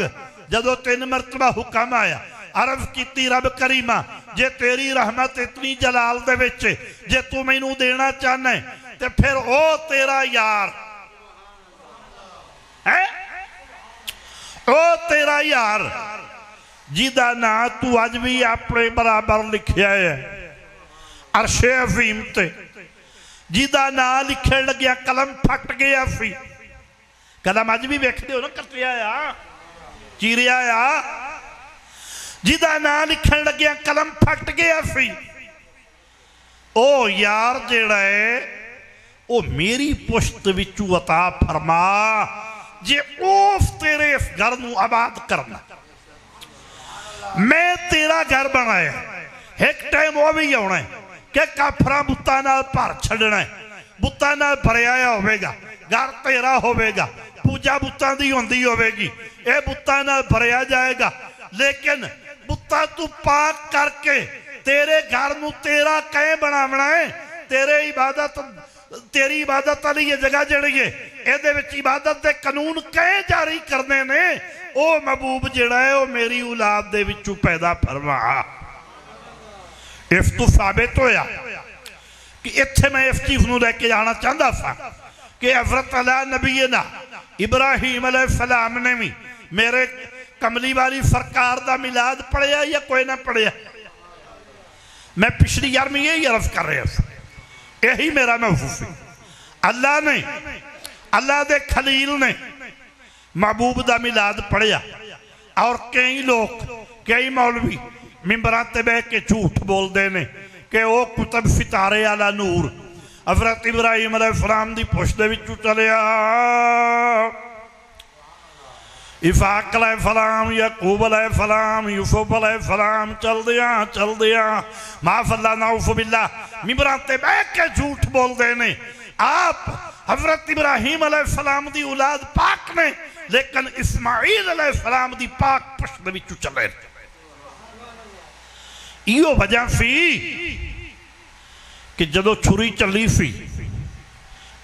जदों 3 मरतबा हुक्म आया, अर्ज की रब करीमा जे तेरी रहमत इतनी जलाल दे विच जे तू मैनू देना चाहना है ते फिर ओ तेरा यार है, ओ तेरा यार जिदा ना तू अज भी अपने बराबर लिखिया है अरशे अजीम ते, जिदा ना लिखण लग्या कलम फट गया सी। कलम अज भी वेखदे हो ना कटिया आ, चीरिया आ, जिदा ना लिखण लग्या कलम फट गया सी। ओ यार जेड़ा है ओ मेरी पुश्त विचू अता फरमा जे उस तेरे इस घर नूं आबाद करना। मैं तेरा घर बनाया, एक टाइम वो भी आना है कि काफरां बुत्तां नाल भर छड्डना है, बुत्तां नाल भरिया होवेगा, घर तेरा होवेगा, पूजा बुत्तां दी होंदी होवेगी, ये बुत्तां नाल भरिया जाएगा। लेकिन बुत्ता तू पाक करके तेरे घर नूं तेरा कैं बनावना है, तेरे इबादत तेरी इबादत वाली ये जगह जड़ी है ये इबादत के कानून कैं जारी करने ने, ओ महबूब जिहड़ा है वो मेरी औलाद दे विचों पैदा फरमा। इस तो साबित होया कि इत्थे मैं इस चीज नूं लैके जाना चाहता सा कि हज़रत अला नबीना इब्राहिम अलैहिस्सलाम ने भी मेरे कमली वाली सरकार दा मिलाद पढ़िया या कोई ना पढ़िया। मैं पिछली यार में यही अर्ज कर रहा था, यही मेरा महसूस है। अल्लाह ने अल्लाह दे खलील ने महबूब दा मिलाद पढ़िया और कई लोग कई मौलवी मिंबरां ते बह के झूठ बोलते ने कि वह कुतब सितारे वाला नूर हज़रत इब्राहिम अलैहिस्सलाम दी पुछ दे विचों चलिया, इसाक अलैहिस्सलाम, याकूब अलैहिस्सलाम, यूसुफ अलैहिस्सलाम चलदियां माफल्ला नाउज़ुबिल्लाह मिंबरां ते बह के झूठ बोलते ने। आप हज़रत इब्राहिम अलैहिस्सलाम दी औलाद पाक ने, लेकिन इस्माइल अलैहिस्सलाम दी पाक पुछ दे विचों चले। इहो वजह सी कि जदों छुरी चली सी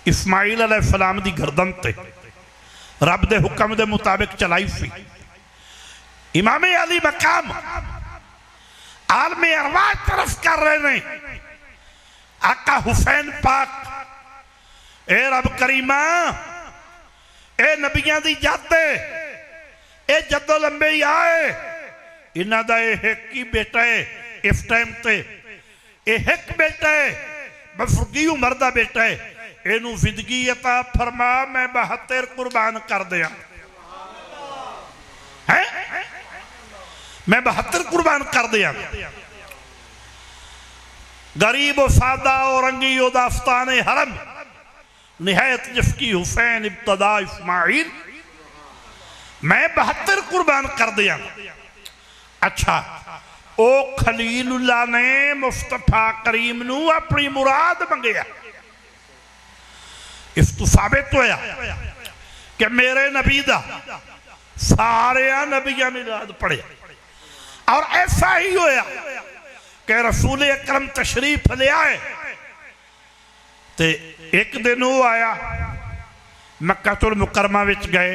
इस्माइल अलैहिस्सलाम दी गर्दन ते रब दे हुक्म दे मुताबिक चलाई सी। इमामे अली मकाम आलमे अरवाह तरफ कर रहे ने। आका हुसैन पाक ए रब करीमा ए नबियां दी जाते ए जदों लंबे ही आए इन्हां दा एक ही बेटा है इस टाइम ते एक बेटा है बफुगी उमर दा बेटा है इनू जिंदगी अता फरमा मैं 72 कुर्बान कर दिया है मैं 72 कुर्बान कर दिया। गरीब सादा और रंगी दास्तान हरम निहायत जिसकी हुसैन इब्तदा इस्माइल मैं 72 कुर्बान कर दिया। अच्छा ओ खलीलुल्लाह ने मुस्तफा करीम नू अपनी मुराद मंगया। इस तो साबित होया कि मेरे नबी दा सारे नबियां मिलाद पढ़े और ऐसा ही होया कि रसूल अकरम तशरीफ ले आए ते एक दिन वो आया मक्कातुल मुकरमा विच गए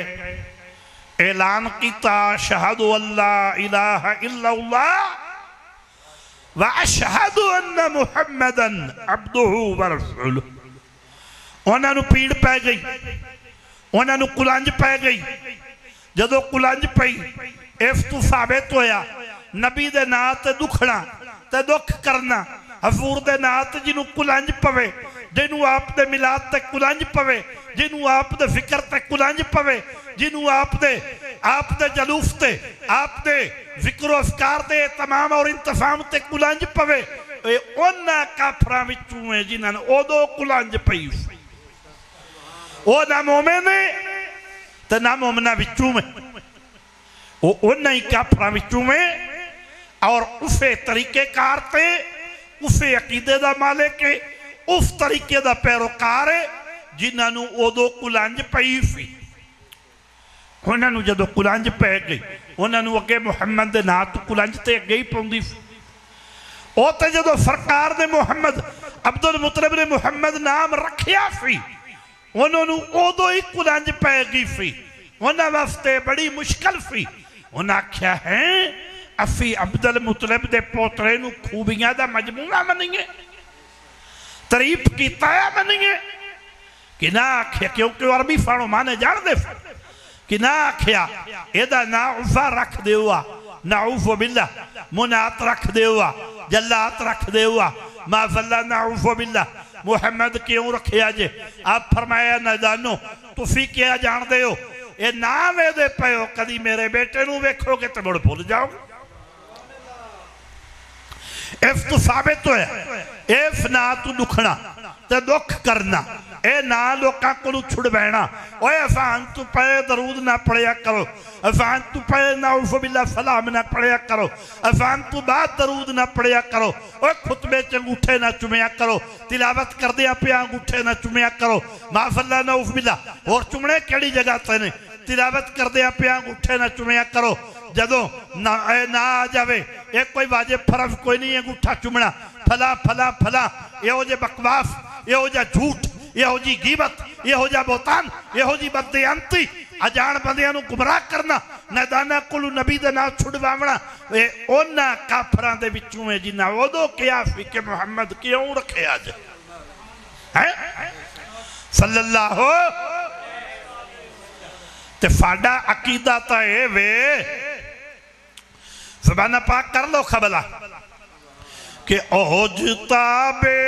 ऐलान किया अशहदु अल्ला इलाहा इल्लल्लाह व अशहदु अन्ना मुहम्मदन अब्दुहु व रसूलुहु। उन्होंने पीड़ पै गई उन्होंने कुलंज पै गई। जदों कुलंज पई इस तू साबित होया नबी दे नां ते दुखना ते दुख करना हजूर दे नां ते जिन्हों कुलंज पवे जिन्हों आप दे मिलाद ते कुलंज पवे जिन्हों आप दे फिक्र ते कुलंज पवे जिन्हों आप दे जलूस ते आप दे जिक्र अज़कार दे तमाम और इंतजाम ते कुलंज पवे उन्हां काफरां विचों है जिन्हां ने उदों कुलंज पई वो ना मोमिन ते ना मोमिना विचों में वो उन्हां ही काफरां विचों में और उसे तरीके कार ते उसे अकीदे दा मालिक है उस तरीके दा पैरोकार है जिन्होंने उदों कुलंज पई सी। उन्होंने जदों कुलंज पै गई उन्होंने अगे मुहम्मद के नां तो कुलंज तो अगे ही पाउंदी सी। वो तो जदों सरकार ने मुहम्मद अब्दुल मुतलिब ने मुहम्मद नाम रखिया सी उन्होंने उदों ही कुलंज पै गई सी। उन्होंने वास्ते बड़ी मुश्किल सी। उन्हें आख्या है असी अब्दुल मुतलिब के पोतरे नूं खूबियां दा मजमूआ मनीए तारीफ कीता मनीए कि ना आख्या क्योंकि अरबी फाणो माने जानदे कि ना आख्या एदा ना उफा रख देवा नाउफ़ु बिल्लाह मुनात रख देवा जल्लात रख देवा माफल्ला नाउफ़ु बिल्लाह मुहम्मद क्यों रखिया जे आप फरमाया न जानो तुसी क्या जानते हो ये नाम ए पे हो कदी मेरे बेटे नूं वेखोगे तो मुड़ भुल जाओगे। इस तो साबित होया इस ना तू दुखना ते दुख करना ए ना लोकां कोलों छुड़वाना ओए असान तू पे दरूद ना पढ़िया करो असान तू पे नाउफ़ु बिल्लाह सलाम ना पढ़िया करो असान तू बाद दरूद ना पढ़िया करो ओए खुतबे च अंगूठे ना चुमिया करो तिलावत करदियां पिया अंगूठे ना चुमिया करो माफ़अल्लाह नाउफ़ु बिल्लाह और चुमने केड़ी जगह ते ने तिलावत करदियां पिया अंगूठे ना चुमिया करो जदों ना आ जावे एक कोई वाजिब फर्ज कोई नहीं अंगूठा चुमना फला फला फला यो जे बकवास यो जा झूठ यहो जी गीबत यहो जा बोतान यहो जी बदयांती अजान बंदियां नूं गुमराह करना नैदाना कोलू नबी दे नाल छुड़वावना उन्हां काफरां दे विचों है जिन्हां उदों कहा सी कि मुहम्मद क्यों रखे अज है सल्लल्लाहु ते साडा अकीदा तां इह वे ज़बाना पाक कर लो खबला कि ओजताबे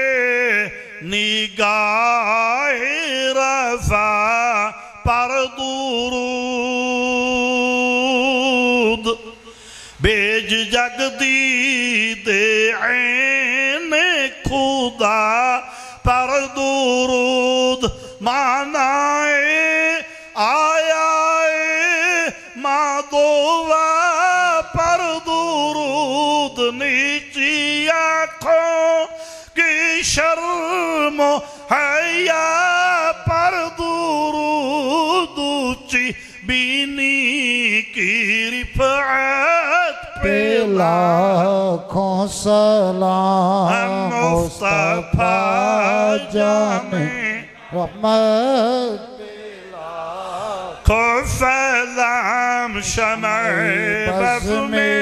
निगाह रफ़ा पर दुरूद बेज जगदी दे ऐन खुदा पर दुरूद मानाए आया मादोवा पर दुरूद नीची आँखों की शर्म हया पर दुरूद ऊंची बीनी की रिफ़अत पे लाखों सलाम मुस्तफा जाने रहमत सलाम शमअ बज़ में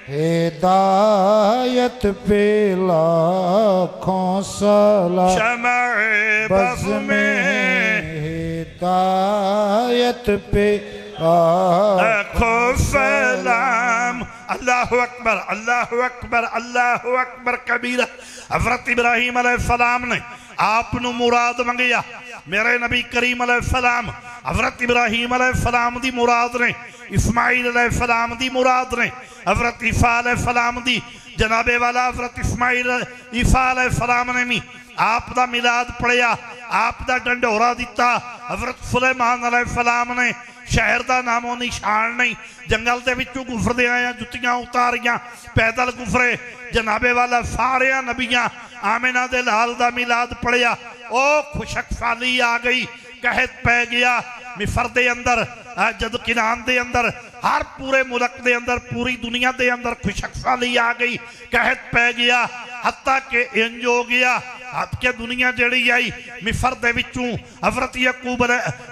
हिदायत पे लाखों सलाम शमअ बज़ में हिदायत पे लाखों सलाम। अल्लाहु अकबर अल्लाहु अकबर अल्लाहु अकबर कबीरा। हज़रत इब्राहीम अलैहिस्सलाम ने आपनु मुराद मंगिया। मेरे नबी करीम अलैहिस्सलाम हज़रत इब्राहीम अलैहिस्सलाम दी मुराद ने, इस्माइल अलैहिस्सलाम दी मुराद ने, हज़रत ईसा अलैहिस्सलाम दी जनाबे वाला हज़रत इस्माइल ईसा अलैहिस्सलाम ने भी आप दा मिलाद पढ़िया, आप दा डंडोरा दिता। हज़रत सुलेमान अलैहिस्सलाम ने शहर का नामो निशान नहीं, जंगल के विचों गुजरदे आया जुत्तियां उतारियां, पैदल गुजरे। जनाबे वाला सारे नबियां आमिना दे लाल दा मिलाद पढ़िया। ओ खुशकसाली आ गई, कहत पै गया मिस्र दे अंदर, जद किनान दे अंदर, हर पूरे मुल्क दे अंदर, पूरी दुनिया दे अंदर खुशकसाली आ गई, कहत पै गया। हत्ता के इंज हो गया के दुनिया जड़ी आई मिस्र दे विचों हज़रत यकूब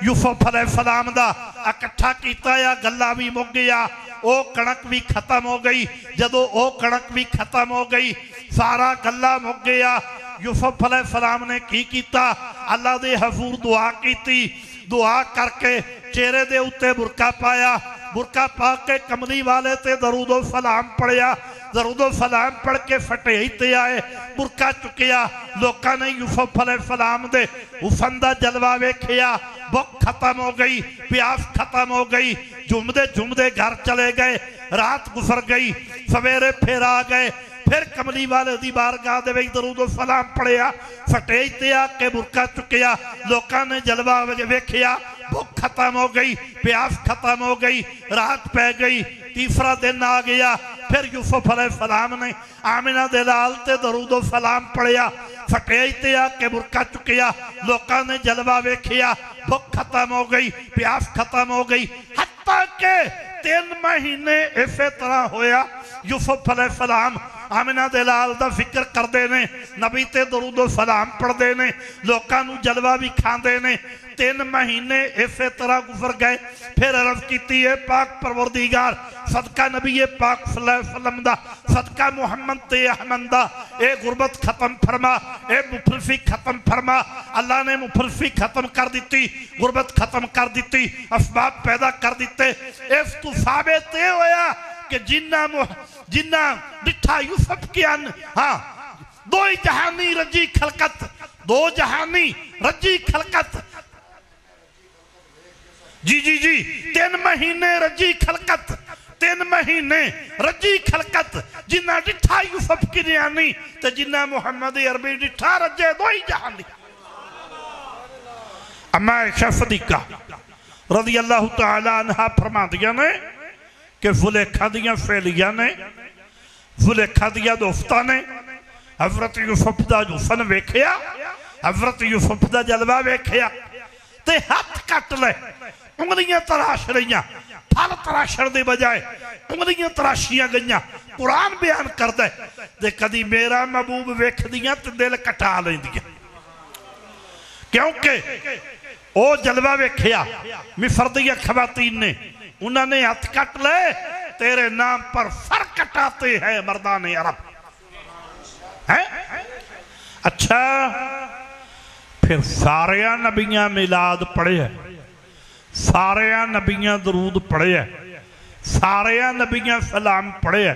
यूसुफ अलैहिस्सलाम दा इकट्ठा कीता या गल्ला भी मुक गया। ओ कणक भी खत्म हो गई। जदों ओ कणक भी खत्म हो गई, सारा गल्ला मुक गया। यूसुफ अलैहिस्सलाम ने की कीता, अल्लाह दे हजूर दुआ की। दुआ करके चेहरे दे उत्ते बुरका पाया, बुरका पा के कमली वाले ते दरूदो सलाम पढ़िया। दरूदो सलाम पढ़ के फटेही ते आए, बुरका चुकिया। लोगों ने यूसुफ अलैहिस्सलाम दे हुसन दा जलवा वेखिया। भुख खत्म हो गई, प्यास खत्म हो गई, झुमदे झुमदे घर चले गए। रात गुजर गई, सवेरे फिर आ गए। फिर कमली वाले दी बारगाह दे विच दरूदो सलाम पढ़िया, फटेज ते आके बुरका चुकिया। लोगों ने जलवा वेखिया, भुख खत्म हो गई, प्यास खत्म हो गई, रात पै गई। तीसरा दिन आ गया, फिर यूसुफ अलैहिस्सलाम ने आमिना दे लाल ते दरूदो सलाम पढ़िया, फटेज ते आके बुरका चुकिया। लोगों ने जलवा वेखिया, भुख खत्म हो गई, प्यास खत्म हो गई। हत्ता के 3 महीने इसे तरह होया। यूसुफ अलैहिस्सलाम आमिना दे लाल दा फिक्र करते ने, नबी ते दरूदो सलाम पढ़ते ने, लोगों को जलवा भी खाते ने। 3 महीने इसे तरह गुजर गए। फिर अर्ज की है पाक परवरदिगार सदका नबी पाक सल्लल्लाहु अलैहि वसल्लम दा, सदका मुहम्मद ते अहमद दा, ए गुरबत खत्म फरमा, ए मुफलसी खत्म फरमा। अल्लाह ने मुफलसी खत्म कर दी, गुरबत खत्म कर दी, असबाब पैदा कर दिते। इस तो साबित होया कि जिन्ना डिठा यूसुफ की हाँ, दो जहानी रजी खलकत, दो जहानी रजी खलकत। जी जी जी 3 महीने रजी खलकत, 3 महीने रजी खलकत। जिन्ना डिठा यूसुफ की नियानी ते जिन्ना मुहम्मद अरबी डिठा रजे, दो ही जहानी। अम्मा आयशा सिद्दीक़ा रज़ी अल्लाह तआला अन्हा फरमादियां ने कि जुलेखा दियां सहेलियां ने, जुलेखा दियां दोस्तां ने हज़रत यूसुफ दा हुसन वेखिया, हज़रत यूसुफ दा जलवा वेखिया ते हाथ कट ले, उंगलियां तराश रही। फल तराशण के बजाय उंगलियां तराशियां गईयां। कुरान बयान करता है ते कदी मेरा महबूब वेखदियां ते दिल कटा लैंदियां, क्योंकि ओ जलवा वेखिया मिस्र दी खवातीन ने, उन्होंने हाथ कट ले, तेरे नाम पर सर कटाते हैं मर्दाने अरब है। अच्छा, फिर सारे नबियां मिलाद पढ़े, सारे नबियां दरूद पढ़े, सारे नबियां सलाम पढ़े।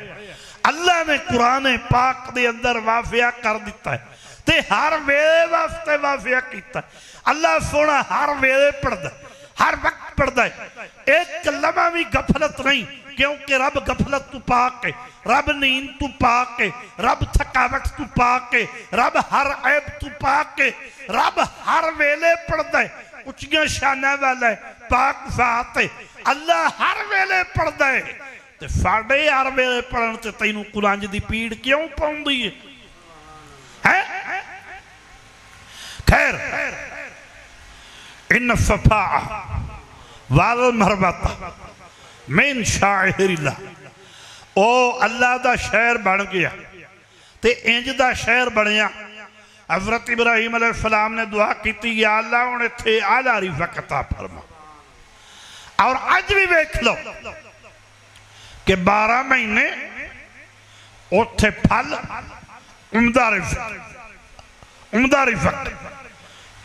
अल्लाह ने कुरान पाक दे अंदर वाफिया कर दिता है ते हर वेले वास्ते वाफिया किया। अल्लाह सोना हर वेले पढ़दा, हर वक्त पढ़दा है, एक लम्हा भी गफलत नहीं, क्योंकि रब गफलत तू पाक है, रब नींद तू पाक है, रब थकावट तू पाक है, रब हर ऐब तू पाक है, रब हर वेले पढ़दा है, उच्चियां शाना वाला है, पाक ज़ात है। अल्लाह हर वेले पढ़दा है ते साडे हर वेले पढ़न ते तैनूं कुलंज दी पीड़ क्यों पाउंदी है? खैर, इन सफा वाल मरबत मिन शाइरिल्लाह, ओ अल्लाह दा शहर बन गया ते इंज दा शहर बनया हजरत इब्राहिम अलैहिस्सलाम ने दुआ की, या अल्लाह हुण इत्थे आला रिज़्क़ अता फरमा। और अज भी वेख लो कि 12 महीने उत्थे फल उमदा रिज़्क़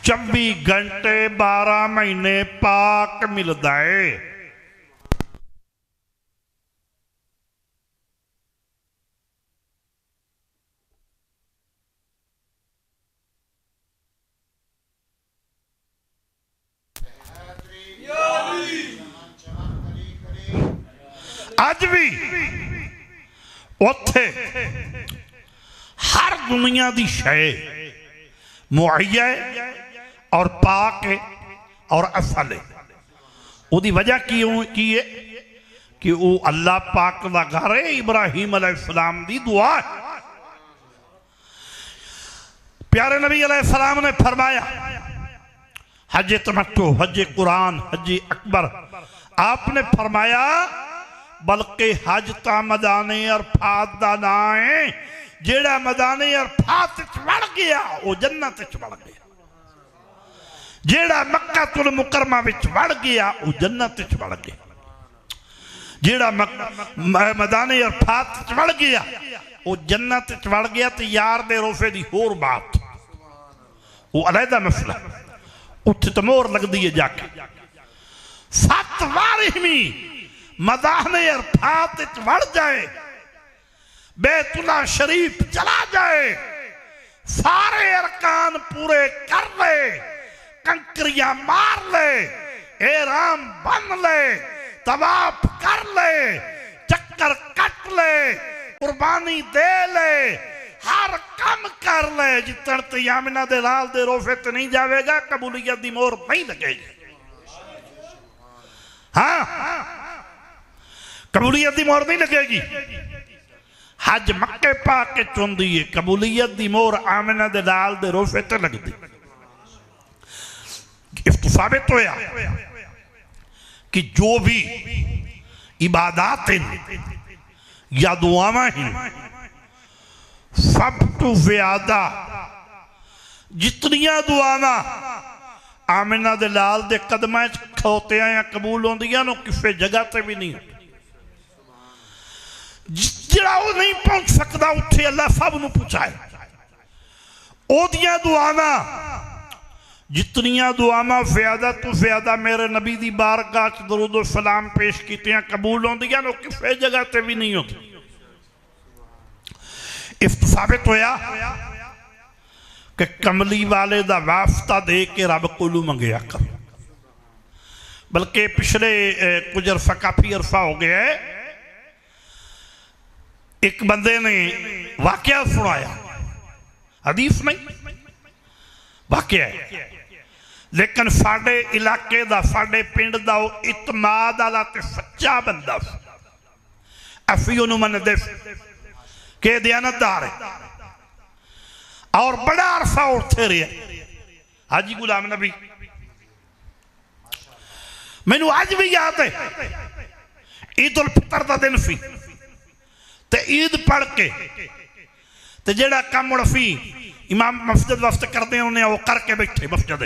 24 घंटे 12 महीने पाक मिलदा है। अज भी उत्थे हर दुनिया की शय मुहैया है और पाक है और असल है। उसकी वजह की है कि वो अल्लाह पाक का घर है। इब्राहिम अलैहिस्सलाम की दुआ है। प्यारे नबी अलैहिस्सलाम ने फरमाया, हज तमत्तु, हज कुरान, हज अकबर। आपने फरमाया बल्कि हज ता मैदाने अरफात दा ना है, जेड़ा मैदाने अरफात वड़ गया वो जन्नत वड़ गया। जेड़ा मक्कातुल मुकरमा विच वड़ गया वो जन्नत वड़ गया। जेड़ा मैदाने अरफात वड़ गया वो जन्नत वड़ गया। तो यार दे रोफे दी होर बात, वो अलहदा मसला, उत्थे तो मोहर लगती है जाके। 7 वारिहमी मदाहने अरफात वड़ जाए, बैतुल्ला शरीफ चला जाए, सारे अरकान पूरे कर ले, कंकरियां मार ले, एहराम बन ले, तवाफ कर ले, चक्कर कट ले, कुर्बानी दे ले, हर काम कर ले, जितन तयामिना दे लाल दे रोफे ते नहीं जाएगा, कबूलियत दी मोहर नहीं लगेगी। हाँ, कबूलियत की मोहर नहीं लगेगी। हज मक्के पाक के चुनदी है, कबूलियत की मोहर आमिना दे लाल दे रोफे ते लगती। इस साबित होया कि जो भी इबादत या दुआवां हैं, सब तो ज्यादा जितनियां दुआवां आमिना दे लाल दे कदमां खोते या कबूल होंदियां नो किसी जगह ते भी नहीं। जिहड़ा वो नहीं पहुंच सकता उत्थे अल्लाह सब नूं पहुंचाए। ओदियां दुआवां जितनियां दुआवां ज्यादा तो ज्यादा मेरे नबी दी बारगाह च दरूद और सलाम पेश कीतियां कबूल होंदियां नो किसी जगह ते भी नहीं होती। इस साबित होया कि कमली वाले दा वास्ता दे के रब कोलू मंगया कर। बल्कि पिछले कुछ अरसा, काफी अरसा हो गया है, एक बंदे ने वाकया सुनाया, हदीस नहीं वाकया है, लेकिन साडे इलाके दा, साडे पिंड दा वो इतमाद वाला ते सच्चा बंदा, असी उन्होंने मनदे के दयानतदार है और बड़ा अरसा उठते रहे। हाजी गुलाम नबी मैनू अज भी याद है, ईद उल फितर का दिन सी ते ईद पढ़ के ते जेड़ा काम मुड़ सी इमाम मस्जिद वास्ते करते उन्हें वो करके बैठे मस्जिद।